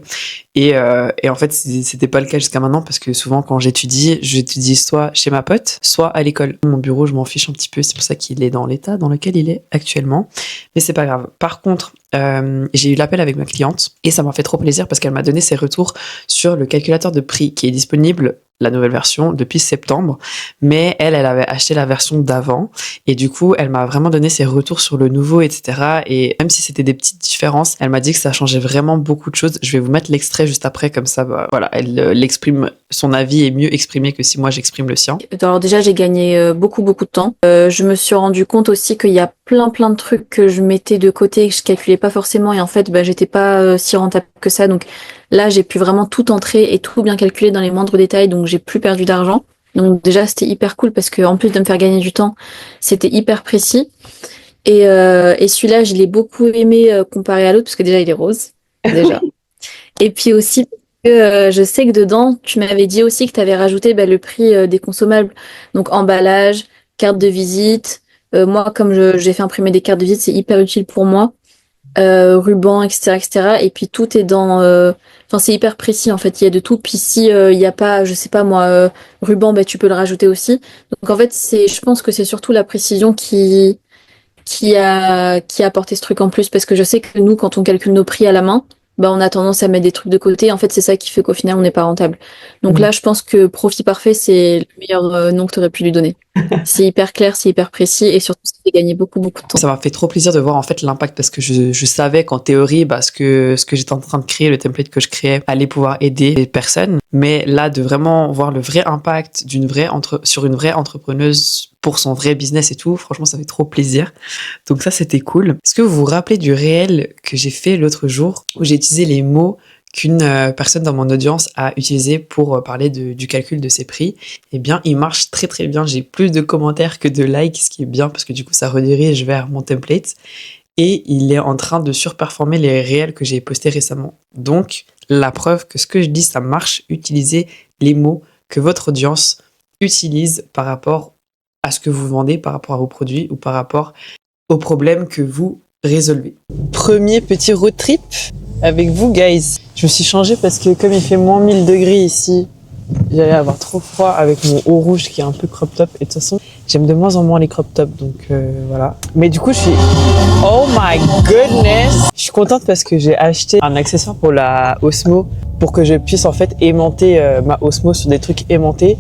Et en fait, c'était pas le cas jusqu'à maintenant parce que souvent quand j'étudie soit chez ma pote, soit à l'école. Mon bureau, je m'en fiche un petit peu. C'est pour ça qu'il est dans l'état dans lequel il est actuellement. Mais c'est pas grave. Par contre, j'ai eu l'appel avec ma cliente et ça m'a fait trop plaisir parce qu'elle m'a donné ses retours sur le calculateur de prix qui est disponible, la nouvelle version, depuis septembre. Mais elle avait acheté la version d'avant et du coup, elle m'a vraiment donné ses retours sur le nouveau, etc. Et même si c'était des petites différences, elle m'a dit que ça changeait vraiment beaucoup de choses. Je vais vous mettre l'extrait juste après, comme ça, bah, voilà, elle exprime son avis est mieux exprimé que si moi j'exprime le sien. Alors déjà, j'ai gagné beaucoup de temps. Je me suis rendu compte aussi qu'il y a plein de trucs que je mettais de côté et que je calculais pas forcément et en fait, bah, j'étais pas si rentable que ça. Donc là, j'ai pu vraiment tout entrer et tout bien calculer dans les moindres détails, donc j'ai plus perdu d'argent. Donc déjà, c'était hyper cool parce que en plus de me faire gagner du temps, c'était hyper précis. Et celui-là, je l'ai beaucoup aimé comparé à l'autre parce que déjà, il est rose, déjà. Et puis aussi que je sais que dedans, tu m'avais dit aussi que tu avais rajouté le prix des consommables, donc emballage, carte de visite. Moi, comme j'ai fait imprimer des cartes de visite, c'est hyper utile pour moi. Ruban, etc. Et puis tout est dans... Enfin, c'est hyper précis, en fait. Il y a de tout. Puis si il n'y a pas, je sais pas moi, ruban, tu peux le rajouter aussi. Donc en fait, je pense que c'est surtout la précision qui a apporté ce truc en plus. Parce que je sais que nous, quand on calcule nos prix à la main, on a tendance à mettre des trucs de côté. En fait, c'est ça qui fait qu'au final, on n'est pas rentable. Donc là, je pense que Profit Parfait, c'est le meilleur nom que tu aurais pu lui donner. C'est hyper clair, c'est hyper précis et surtout, ça fait gagner beaucoup de temps. Ça m'a fait trop plaisir de voir en fait l'impact parce que je savais qu'en théorie, ce que j'étais en train de créer, le template que je créais, allait pouvoir aider les personnes. Mais là, de vraiment voir le vrai impact sur une vraie entrepreneuse pour son vrai business et tout, franchement, ça fait trop plaisir. Donc ça, c'était cool. Est-ce que vous vous rappelez du réel que j'ai fait l'autre jour où j'ai utilisé les mots qu'une personne dans mon audience a utilisé pour parler du calcul de ses prix? Eh bien, il marche très très bien. J'ai plus de commentaires que de likes, ce qui est bien parce que du coup, ça redirige vers mon template. Et il est en train de surperformer les réels que j'ai postés récemment. Donc, la preuve que ce que je dis, ça marche. Utilisez les mots que votre audience utilise par rapport à ce que vous vendez, par rapport à vos produits ou par rapport aux problèmes que vous résolvez. Premier petit road trip avec vous, guys. Je me suis changée parce que comme il fait moins 1000 degrés ici, j'allais avoir trop froid avec mon haut rouge qui est un peu crop top. Et de toute façon, j'aime de moins en moins les crop tops, donc voilà. Mais du coup, je suis... Oh my goodness! Je suis contente parce que j'ai acheté un accessoire pour la Osmo pour que je puisse en fait aimanter ma Osmo sur des trucs aimantés.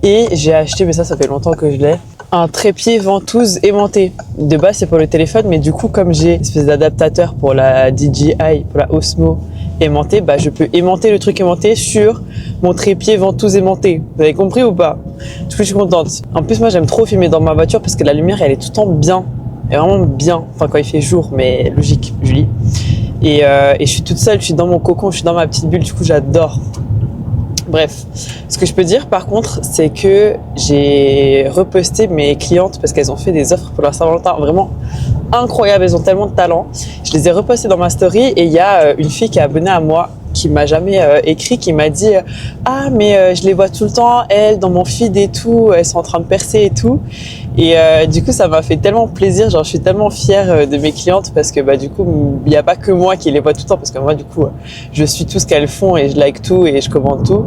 Et j'ai acheté, mais ça fait longtemps que je l'ai, un trépied ventouse aimanté. De base, c'est pour le téléphone, mais du coup, comme j'ai une espèce d'adaptateur pour la DJI, pour la Osmo aimantée, bah, je peux aimanter le truc aimanté sur mon trépied ventouse aimanté. Vous avez compris ou pas? Du coup, je suis contente. En plus, moi, j'aime trop filmer dans ma voiture parce que la lumière, elle est tout le temps bien. Elle est vraiment bien. Enfin, quand il fait jour, mais logique, Julie. Et je suis toute seule, je suis dans mon cocon, je suis dans ma petite bulle, du coup, j'adore. Bref, ce que je peux dire par contre, c'est que j'ai reposté mes clientes parce qu'elles ont fait des offres pour leur Saint-Valentin vraiment incroyables, elles ont tellement de talent. Je les ai repostées dans ma story et il y a une fille qui est abonnée à moi qui m'a jamais écrit, qui m'a dit ah mais je les vois tout le temps, elles dans mon feed et tout, elles sont en train de percer et tout. Et du coup ça m'a fait tellement plaisir, genre je suis tellement fière de mes clientes parce que bah du coup il n'y a pas que moi qui les vois tout le temps parce que moi du coup je suis tout ce qu'elles font et je like tout et je commente tout.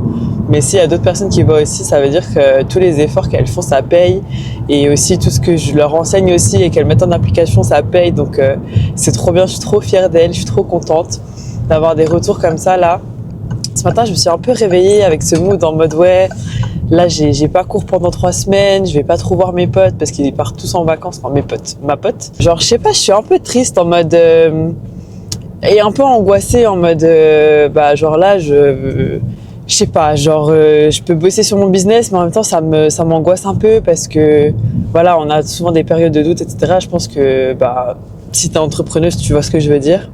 Mais s'il y a d'autres personnes qui voient aussi, ça veut dire que tous les efforts qu'elles font ça paye et aussi tout ce que je leur enseigne aussi et qu'elles mettent en application ça paye, donc c'est trop bien, je suis trop fière d'elles, je suis trop contente d'avoir des retours comme ça là. Ce matin, je me suis un peu réveillée avec ce mood en mode ouais, là j'ai pas cours pendant 3 semaines, je vais pas trop voir mes potes parce qu'ils partent tous en vacances, enfin mes potes, ma pote. Genre je sais pas, je suis un peu triste en mode et un peu angoissée en mode bah genre là je sais pas, genre je peux bosser sur mon business mais en même temps ça m'angoisse un peu parce que voilà, on a souvent des périodes de doute, etc. Je pense que bah si t'es entrepreneuse, tu vois ce que je veux dire.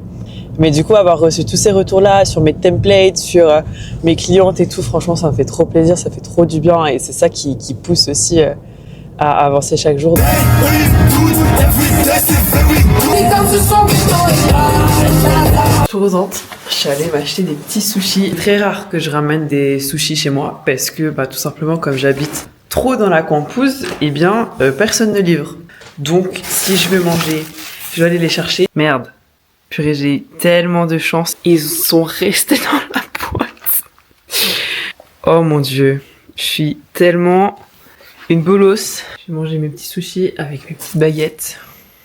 Mais du coup, avoir reçu tous ces retours-là sur mes templates, sur mes clientes et tout, franchement, ça me fait trop plaisir, ça fait trop du bien et c'est ça qui pousse aussi à avancer chaque jour. Trop contente. Je suis allée m'acheter des petits sushis. Très rare que je ramène des sushis chez moi parce que bah, tout simplement, comme j'habite trop dans la campouse, eh bien, personne ne livre. Donc, si je veux manger, je vais aller les chercher. Merde. Purée, j'ai tellement de chance. Ils sont restés dans la boîte. Oh mon dieu. Je suis tellement une bolosse. Je vais manger mes petits sushis avec mes petites baguettes.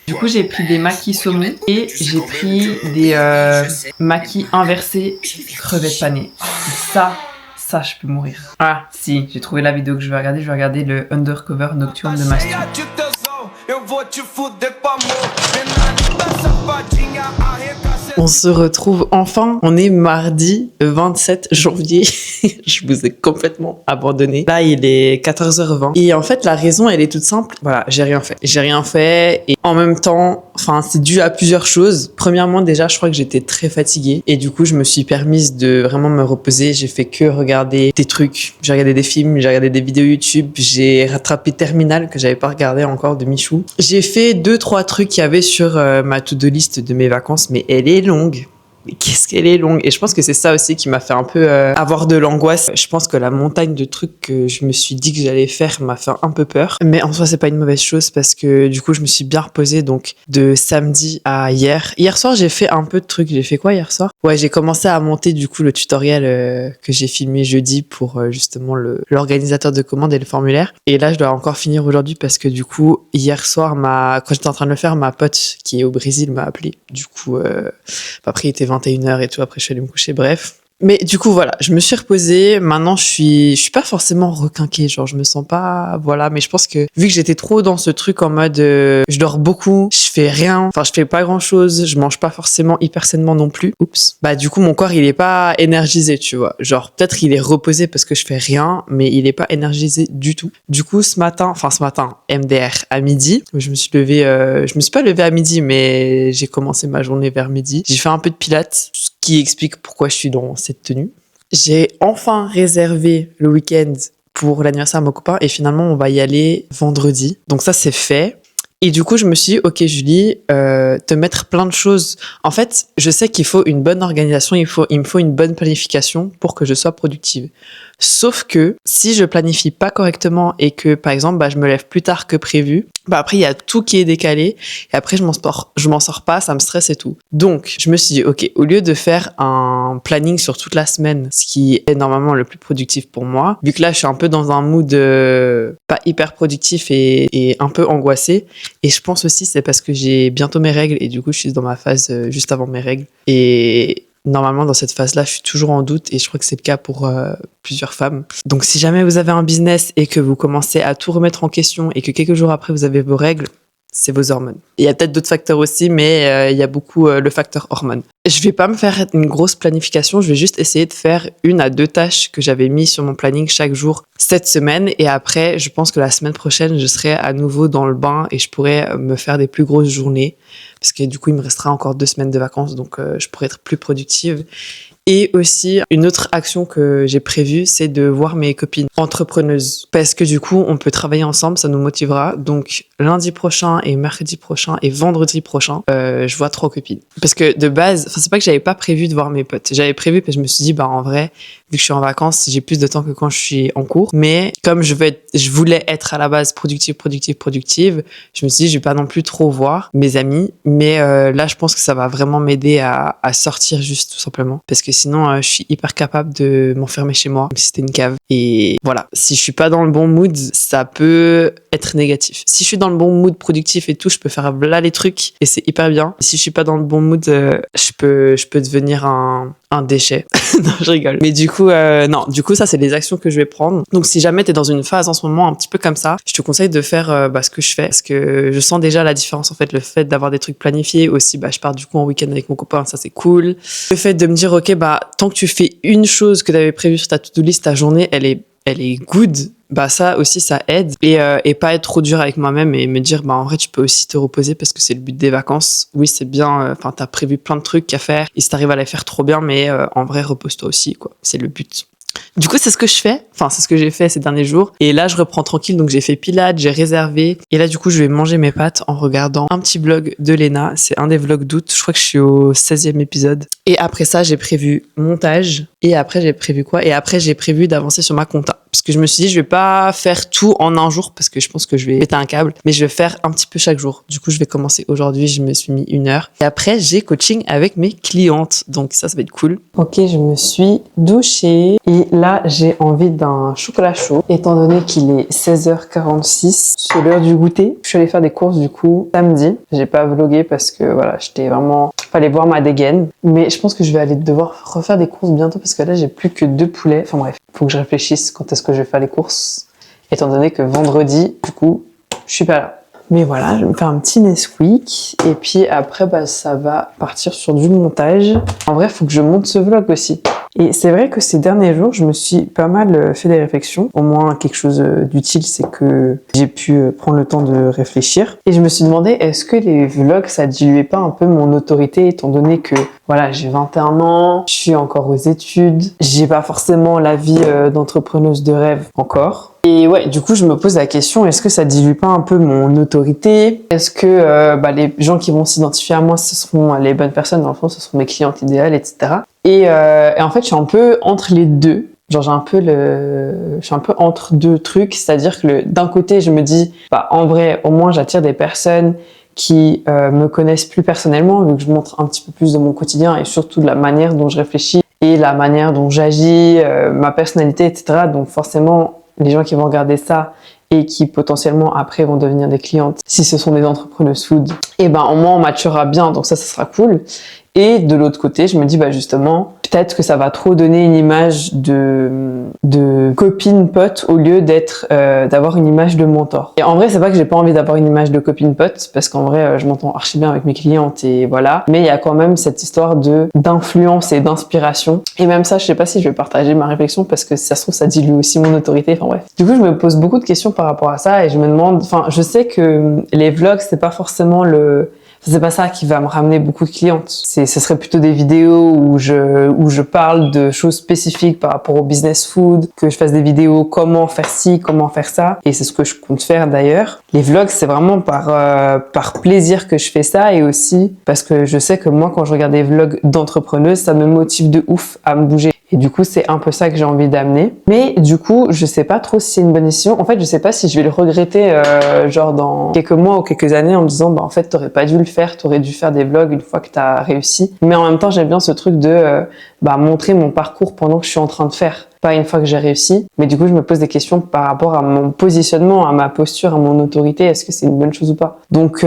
Du coup, j'ai pris des maquis saumon et j'ai pris des maquis inversés crevettes panées. Ça, je peux mourir. Ah, si, j'ai trouvé la vidéo que je vais regarder. Je vais regarder le Undercover Nocturne de Mastu. On se retrouve enfin, on est mardi 27 janvier, je vous ai complètement abandonné. Là il est 14h20 et en fait la raison elle est toute simple, voilà j'ai rien fait et en même temps, enfin c'est dû à plusieurs choses. Premièrement déjà je crois que j'étais très fatiguée et du coup je me suis permise de vraiment me reposer, j'ai fait que regarder des trucs, j'ai regardé des films, j'ai regardé des vidéos YouTube, j'ai rattrapé Terminal que j'avais pas regardé encore de Michou. J'ai fait 2-3 trucs qu'il y avait sur ma to-do list de mes vacances mais elle est longue. Mais qu'est-ce qu'elle est longue. Et je pense que c'est ça aussi qui m'a fait un peu avoir de l'angoisse. Je pense que la montagne de trucs que je me suis dit que j'allais faire m'a fait un peu peur. Mais en soi, c'est pas une mauvaise chose parce que du coup, je me suis bien reposée. Donc, de samedi à hier. Hier soir, j'ai fait un peu de trucs. J'ai fait quoi hier soir? Ouais, j'ai commencé à monter du coup le tutoriel que j'ai filmé jeudi pour justement l'organisateur de commandes et le formulaire. Et là, je dois encore finir aujourd'hui parce que du coup, hier soir, quand j'étais en train de le faire, ma pote qui est au Brésil m'a appelé. Du coup, après, il était 21h et tout, après je suis allée me coucher, bref. Mais du coup, voilà, je me suis reposée. Maintenant, je suis pas forcément requinquée. Genre, je me sens pas, voilà. Mais je pense que vu que j'étais trop dans ce truc en mode, je dors beaucoup, je fais rien. Enfin, je fais pas grand chose. Je mange pas forcément hyper sainement non plus. Oups. Bah, du coup, mon corps, il est pas énergisé, tu vois. Genre, peut-être il est reposé parce que je fais rien, mais il est pas énergisé du tout. Du coup, ce matin, MDR, à midi, je me suis levée, je me suis pas levée à midi, mais j'ai commencé ma journée vers midi. J'ai fait un peu de pilates, ce qui explique pourquoi je suis dans cette tenue. J'ai enfin réservé le week-end pour l'anniversaire de mon copain et finalement on va y aller vendredi. Donc ça c'est fait. Et du coup, je me suis dit, ok Julie, te mettre plein de choses. En fait, je sais qu'il faut une bonne organisation, il me faut une bonne planification pour que je sois productive. Sauf que si je planifie pas correctement et que, par exemple, je me lève plus tard que prévu, après, il y a tout qui est décalé et après, je m'en sors pas, ça me stresse et tout. Donc, je me suis dit, ok, au lieu de faire un planning sur toute la semaine, ce qui est normalement le plus productif pour moi, vu que là, je suis un peu dans un mood pas hyper productif et un peu angoissé. Et je pense aussi, c'est parce que j'ai bientôt mes règles et du coup, je suis dans ma phase juste avant mes règles. Et normalement, dans cette phase-là, je suis toujours en doute et je crois que c'est le cas pour plusieurs femmes. Donc, si jamais vous avez un business et que vous commencez à tout remettre en question et que quelques jours après, vous avez vos règles, c'est vos hormones. Il y a peut-être d'autres facteurs aussi, mais il y a beaucoup le facteur hormones. Je vais pas me faire une grosse planification, je vais juste essayer de faire 1 à 2 tâches que j'avais mis sur mon planning chaque jour cette semaine. Et après, je pense que la semaine prochaine, je serai à nouveau dans le bain et je pourrai me faire des plus grosses journées. Parce que du coup, il me restera encore 2 semaines de vacances, donc je pourrai être plus productive. Et aussi, une autre action que j'ai prévue, c'est de voir mes copines entrepreneuses. Parce que du coup, on peut travailler ensemble, ça nous motivera. Donc, lundi prochain et mercredi prochain et vendredi prochain, je vois 3 copines. Parce que de base, c'est pas que j'avais pas prévu de voir mes potes. J'avais prévu parce que je me suis dit, en vrai, vu que je suis en vacances, j'ai plus de temps que quand je suis en cours. Mais comme je voulais être à la base productive, je me suis dit, je vais pas non plus trop voir mes amis. Mais là, je pense que ça va vraiment m'aider à sortir juste, tout simplement. Parce que sinon, je suis hyper capable de m'enfermer chez moi, comme si c'était une cave. Et voilà, si je suis pas dans le bon mood, ça peut être négatif. Si je suis dans le bon mood productif et tout, je peux faire là les trucs et c'est hyper bien. Si je suis pas dans le bon mood, je peux devenir un déchet. Non, je rigole. Mais du coup, ça, c'est les actions que je vais prendre. Donc, si jamais t'es dans une phase en ce moment un petit peu comme ça, je te conseille de faire ce que je fais. Parce que je sens déjà la différence, en fait, le fait d'avoir des trucs planifiés. Aussi, je pars du coup en week-end avec mon copain, ça, c'est cool. Le fait de me dire, ok, tant que tu fais une chose que t'avais prévue sur ta to-do list, ta journée, elle est good. Ça aussi, ça aide. Et pas être trop dur avec moi-même et me dire, en vrai, tu peux aussi te reposer parce que c'est le but des vacances. Oui, c'est bien. T'as prévu plein de trucs à faire. Et si t'arrives à les faire trop bien, mais en vrai, repose-toi aussi, quoi. C'est le but. Du coup, c'est ce que je fais. C'est ce que j'ai fait ces derniers jours. Et là, je reprends tranquille. Donc, j'ai fait Pilates, j'ai réservé. Et là, du coup, je vais manger mes pâtes en regardant un petit vlog de Léna. C'est un des vlogs d'août. Je crois que je suis au 16e épisode. Et après ça, j'ai prévu montage. Et après, j'ai prévu quoi? Et après, j'ai prévu d'avancer sur ma compta. Parce que je me suis dit, je vais pas faire tout en un jour parce que je pense que je vais péter un câble. Mais je vais faire un petit peu chaque jour. Du coup, je vais commencer aujourd'hui. Je me suis mis 1 heure. Et après, j'ai coaching avec mes clientes. Donc ça va être cool. Ok, je me suis douchée. Et là, j'ai envie d'un chocolat chaud. Étant donné qu'il est 16h46, c'est l'heure du goûter. Je suis allée faire des courses du coup samedi. J'ai pas vlogué parce que voilà, j'étais vraiment... Fallait voir ma dégaine. Mais je pense que je vais aller devoir refaire des courses bientôt parce que là, j'ai plus que 2 poulets. Enfin bref, faut que je réfléchisse quand est-ce que je vais faire les courses. Étant donné que vendredi, du coup, je suis pas là. Mais voilà, je vais me faire un petit Nesquik. Et puis après, ça va partir sur du montage. En vrai, il faut que je monte ce vlog aussi. Et c'est vrai que ces derniers jours, je me suis pas mal fait des réflexions. Au moins, quelque chose d'utile, c'est que j'ai pu prendre le temps de réfléchir. Et je me suis demandé, est-ce que les vlogs, ça diluait pas un peu mon autorité, étant donné que, voilà, j'ai 21 ans, je suis encore aux études, j'ai pas forcément la vie d'entrepreneuse de rêve encore. Et ouais, du coup, je me pose la question, est-ce que ça dilue pas un peu mon autorité? Est-ce que les gens qui vont s'identifier à moi, ce seront les bonnes personnes, dans le fond, ce seront mes clientes idéales, etc. Et en fait, je suis un peu entre les deux. Genre, je suis un peu entre 2 trucs. C'est-à-dire que d'un côté, je me dis, en vrai, au moins, j'attire des personnes qui me connaissent plus personnellement, vu que je montre un petit peu plus de mon quotidien et surtout de la manière dont je réfléchis et la manière dont j'agis, ma personnalité, etc. Donc, forcément, les gens qui vont regarder ça et qui potentiellement après vont devenir des clientes, si ce sont des entrepreneuses food, et au moins on matchera bien, donc ça sera cool. Et de l'autre côté, je me dis justement, peut-être que ça va trop donner une image de copine pote au lieu d'avoir une image de mentor. Et en vrai, c'est pas que j'ai pas envie d'avoir une image de copine pote, parce qu'en vrai, je m'entends archi bien avec mes clientes et voilà. Mais il y a quand même cette histoire d'influence et d'inspiration. Et même ça, je sais pas si je vais partager ma réflexion parce que si ça se trouve, ça dilue aussi mon autorité. Enfin bref. Du coup, je me pose beaucoup de questions par rapport à ça et je me demande, je sais que les vlogs, c'est pas forcément c'est pas ça qui va me ramener beaucoup de clientes. Ce serait plutôt des vidéos où je parle de choses spécifiques par rapport au business food, que je fasse des vidéos comment faire ci, comment faire ça, et c'est ce que je compte faire d'ailleurs. Les vlogs, c'est vraiment par plaisir que je fais ça, et aussi parce que je sais que moi, quand je regarde des vlogs d'entrepreneuses, ça me motive de ouf à me bouger. Et du coup, c'est un peu ça que j'ai envie d'amener. Mais du coup, je sais pas trop si c'est une bonne décision. En fait, je sais pas si je vais le regretter genre dans quelques mois ou quelques années en me disant bah en fait, t'aurais pas dû le faire, t'aurais dû faire des vlogs une fois que t'as réussi. Mais en même temps, j'aime bien ce truc de montrer mon parcours pendant que je suis en train de faire. Pas une fois que j'ai réussi, mais du coup je me pose des questions par rapport à mon positionnement, à ma posture, à mon autorité, est-ce que c'est une bonne chose ou pas. Donc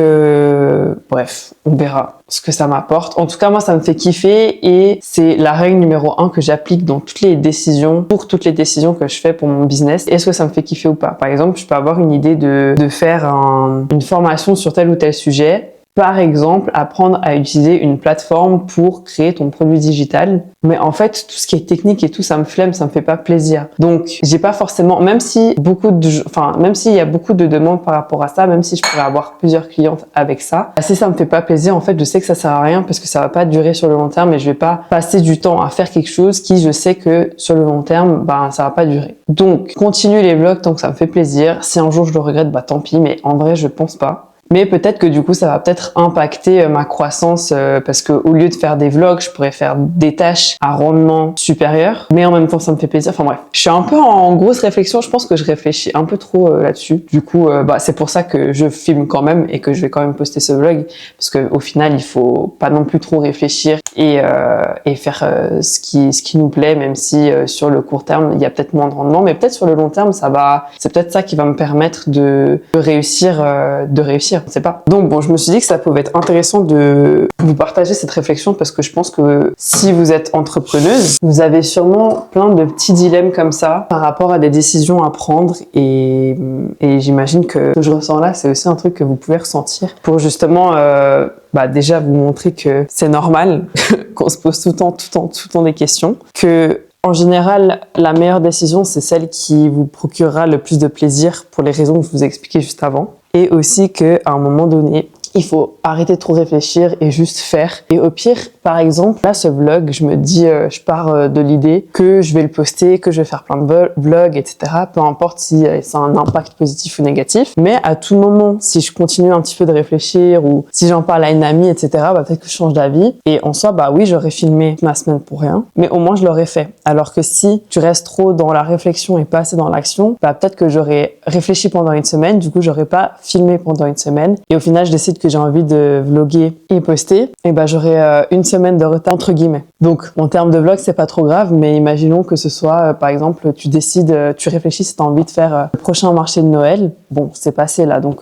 bref, on verra ce que ça m'apporte. En tout cas moi ça me fait kiffer et c'est la règle numéro 1 que j'applique dans toutes les décisions, pour toutes les décisions que je fais pour mon business. Est-ce que ça me fait kiffer ou pas. Par exemple, je peux avoir une idée de faire une formation sur tel ou tel sujet. Par exemple, apprendre à utiliser une plateforme pour créer ton produit digital. Mais en fait, tout ce qui est technique et tout, ça me flemme, ça me fait pas plaisir. Donc, j'ai pas forcément, même s'il y a beaucoup de demandes par rapport à ça, même si je pourrais avoir plusieurs clientes avec ça, si ça me fait pas plaisir, en fait, je sais que ça sert à rien parce que ça va pas durer sur le long terme et je vais pas passer du temps à faire quelque chose qui, je sais que sur le long terme, ça va pas durer. Donc, continue les vlogs tant que ça me fait plaisir. Si un jour je le regrette, tant pis, mais en vrai, je pense pas. Mais peut-être que du coup, ça va peut-être impacter ma croissance parce que au lieu de faire des vlogs, je pourrais faire des tâches à rendement supérieur. Mais en même temps, ça me fait plaisir. Enfin bref, je suis un peu en grosse réflexion. Je pense que je réfléchis un peu trop là-dessus. Du coup, c'est pour ça que je filme quand même et que je vais quand même poster ce vlog parce que au final, il faut pas non plus trop réfléchir et faire ce qui nous plaît, même si sur le court terme, il y a peut-être moins de rendement, mais peut-être sur le long terme, c'est peut-être ça qui va me permettre de réussir. On sait pas. Donc bon, je me suis dit que ça pouvait être intéressant de vous partager cette réflexion parce que je pense que si vous êtes entrepreneuse, vous avez sûrement plein de petits dilemmes comme ça par rapport à des décisions à prendre et j'imagine que ce que je ressens là, c'est aussi un truc que vous pouvez ressentir pour justement déjà vous montrer que c'est normal qu'on se pose tout le temps des questions, que en général, la meilleure décision, c'est celle qui vous procurera le plus de plaisir pour les raisons que je vous ai expliquées juste avant. Et aussi qu'à un moment donné, il faut arrêter de trop réfléchir et juste faire. Et au pire, par exemple, là, ce vlog, je me dis, je pars de l'idée que je vais le poster, que je vais faire plein de vlogs, etc. Peu importe si ça a un impact positif ou négatif. Mais à tout moment, si je continue un petit peu de réfléchir ou si j'en parle à une amie, etc., peut-être que je change d'avis. Et en soi, oui, j'aurais filmé ma semaine pour rien. Mais au moins, je l'aurais fait. Alors que si tu restes trop dans la réflexion et pas assez dans l'action, peut-être que j'aurais réfléchi pendant une semaine. Du coup, j'aurais pas filmé pendant une semaine. Et au final, je décide que j'ai envie de vlogger et poster. Et j'aurai une semaine de retard entre guillemets. Donc en termes de vlog, c'est pas trop grave, mais imaginons que ce soit par exemple tu réfléchis si tu as envie de faire le prochain marché de Noël. Bon, c'est passé là, donc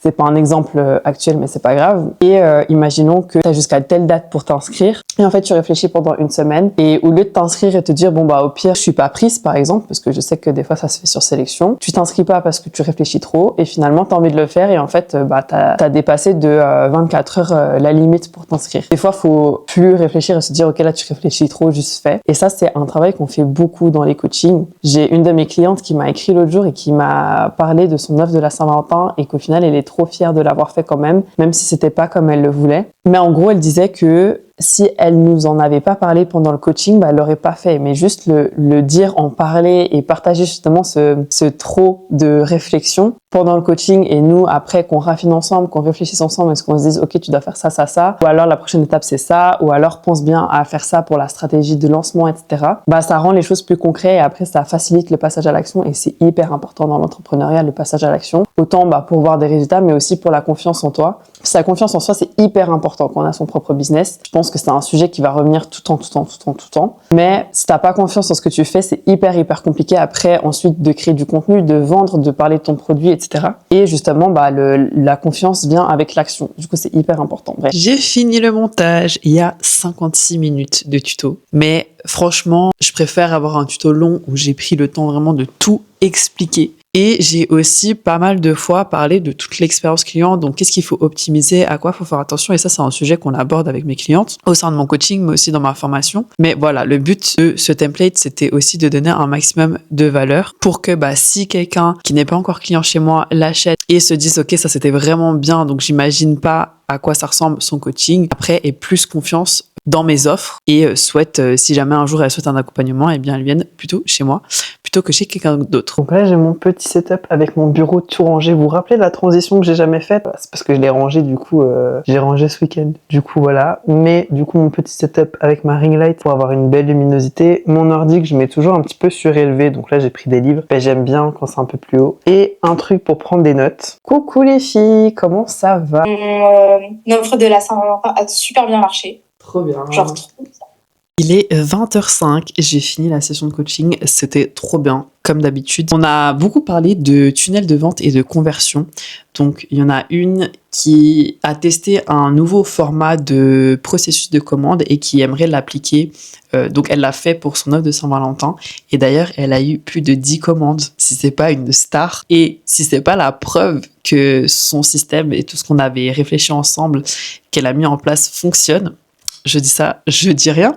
c'est pas un exemple actuel, mais c'est pas grave. Et imaginons que tu as jusqu'à telle date pour t'inscrire. Et en fait, tu réfléchis pendant une semaine. Et au lieu de t'inscrire et te dire au pire, je suis pas prise par exemple, parce que je sais que des fois ça se fait sur sélection. Tu t'inscris pas parce que tu réfléchis trop et finalement tu as envie de le faire et en fait t'as dépassé de 24 heures la limite pour t'inscrire. Des fois, faut plus réfléchir et se dire ok, là tu réfléchis trop, juste fais. Et ça, c'est un travail qu'on fait beaucoup dans les coachings. J'ai une de mes clientes qui m'a écrit l'autre jour et qui m'a parlé de son œuvre de la Saint-Valentin et qu'au final, elle est trop fière de l'avoir fait quand même si c'était pas comme elle le voulait. Mais en gros, elle disait que si elle nous en avait pas parlé pendant le coaching, elle l'aurait pas fait. Mais juste le dire, en parler et partager justement ce trop de réflexion pendant le coaching et nous, après, qu'on raffine ensemble, qu'on réfléchisse ensemble, est-ce qu'on se dise, ok, tu dois faire ça, ça, ça, ou alors la prochaine étape, c'est ça, ou alors pense bien à faire ça pour la stratégie de lancement, etc. Ça rend les choses plus concrètes et après, ça facilite le passage à l'action et c'est hyper important dans l'entrepreneuriat, le passage à l'action. Autant pour voir des résultats, mais aussi pour la confiance en toi. Sa confiance en soi, c'est hyper important quand on a son propre business. Je pense que c'est un sujet qui va revenir tout le temps. Mais si t'as pas confiance en ce que tu fais, c'est hyper compliqué après ensuite de créer du contenu, de vendre, de parler de ton produit, etc. Et justement, la confiance vient avec l'action. Du coup, c'est hyper important. Bref. J'ai fini le montage. Il y a 56 minutes de tuto. Mais franchement, je préfère avoir un tuto long où j'ai pris le temps vraiment de tout expliquer. Et j'ai aussi pas mal de fois parlé de toute l'expérience client, donc qu'est-ce qu'il faut optimiser, à quoi il faut faire attention, et ça c'est un sujet qu'on aborde avec mes clientes au sein de mon coaching, mais aussi dans ma formation. Mais voilà, le but de ce template, c'était aussi de donner un maximum de valeur pour que si quelqu'un qui n'est pas encore client chez moi l'achète et se dise ok, ça c'était vraiment bien, donc j'imagine pas à quoi ça ressemble son coaching, après ait plus confiance dans mes offres et souhaite, si jamais un jour elle souhaite un accompagnement, eh bien elle vienne plutôt chez moi plutôt que chez quelqu'un d'autre. Donc là j'ai mon petit setup avec mon bureau tout rangé. Vous vous rappelez de la transition que j'ai jamais faite? C'est parce que je l'ai rangé du coup, j'ai rangé ce week-end. Du coup voilà, mais du coup mon petit setup avec ma ring light pour avoir une belle luminosité. Mon ordi que je mets toujours un petit peu surélevé, donc là j'ai pris des livres. J'aime bien quand c'est un peu plus haut. Et un truc pour prendre des notes. Coucou les filles, comment ça va? Mon offre de la Saint-Valentin a super bien marché. Trop bien. Genre trop bien. Il est 20h05, j'ai fini la session de coaching, c'était trop bien, comme d'habitude. On a beaucoup parlé de tunnels de vente et de conversion. Donc, il y en a une qui a testé un nouveau format de processus de commande et qui aimerait l'appliquer. Donc, elle l'a fait pour son offre de Saint-Valentin. Et d'ailleurs, elle a eu plus de 10 commandes, si c'est pas une star. Et si c'est pas la preuve que son système et tout ce qu'on avait réfléchi ensemble, qu'elle a mis en place fonctionne, je dis ça, je dis rien,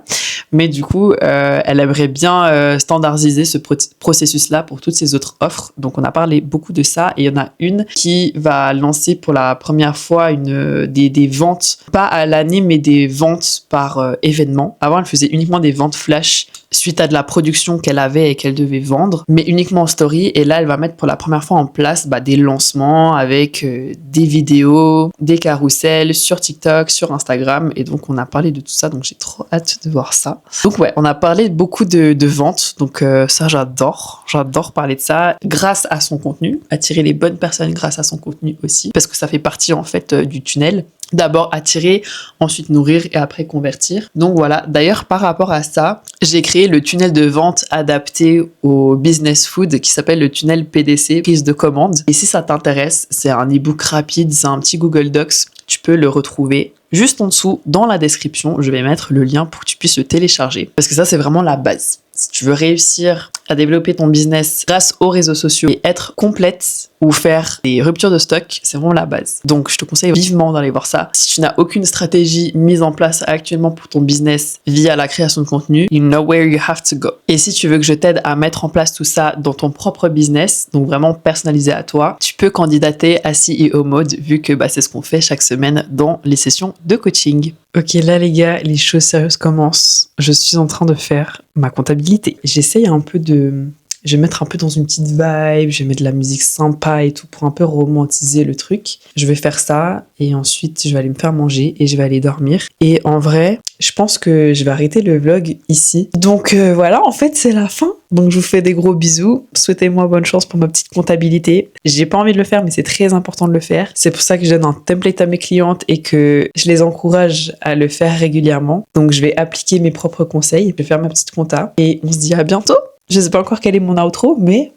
mais du coup, elle aimerait bien standardiser ce processus-là pour toutes ses autres offres. Donc, on a parlé beaucoup de ça et il y en a une qui va lancer pour la première fois des ventes, pas à l'année, mais des ventes par événement. Avant, elle faisait uniquement des ventes flash suite à de la production qu'elle avait et qu'elle devait vendre, mais uniquement en story. Et là, elle va mettre pour la première fois en place des lancements avec des vidéos, des carousels sur TikTok, sur Instagram. Et donc, on a parlé de tout ça, donc j'ai trop hâte de voir ça. Donc ouais, on a parlé beaucoup de ventes, donc ça j'adore parler de ça, grâce à son contenu, attirer les bonnes personnes grâce à son contenu aussi, parce que ça fait partie en fait du tunnel. D'abord attirer, ensuite nourrir et après convertir. Donc voilà, d'ailleurs par rapport à ça, j'ai créé le tunnel de vente adapté au business food qui s'appelle le tunnel PDC, prise de commande. Et si ça t'intéresse, c'est un e-book rapide, c'est un petit Google Docs, tu peux le retrouver juste en dessous dans la description. Je vais mettre le lien pour que tu puisses le télécharger parce que ça c'est vraiment la base. Si tu veux réussir à développer ton business grâce aux réseaux sociaux et être complète ou faire des ruptures de stock, c'est vraiment la base. Donc, je te conseille vivement d'aller voir ça. Si tu n'as aucune stratégie mise en place actuellement pour ton business via la création de contenu, you know where you have to go. Et si tu veux que je t'aide à mettre en place tout ça dans ton propre business, donc vraiment personnalisé à toi, tu peux candidater à CEO Mode vu que c'est ce qu'on fait chaque semaine dans les sessions de coaching. Ok, là les gars, les choses sérieuses commencent. Je suis en train de faire ma comptabilité. J'essaye un peu je vais mettre un peu dans une petite vibe, je vais mettre de la musique sympa et tout pour un peu romantiser le truc. Je vais faire ça et ensuite je vais aller me faire manger et je vais aller dormir. Et en vrai, je pense que je vais arrêter le vlog ici. Donc voilà, en fait c'est la fin. Donc je vous fais des gros bisous. Souhaitez-moi bonne chance pour ma petite comptabilité. J'ai pas envie de le faire mais c'est très important de le faire. C'est pour ça que je donne un template à mes clientes et que je les encourage à le faire régulièrement. Donc je vais appliquer mes propres conseils, je vais faire ma petite compta et on se dit à bientôt. Je sais pas encore quel est mon outro, mais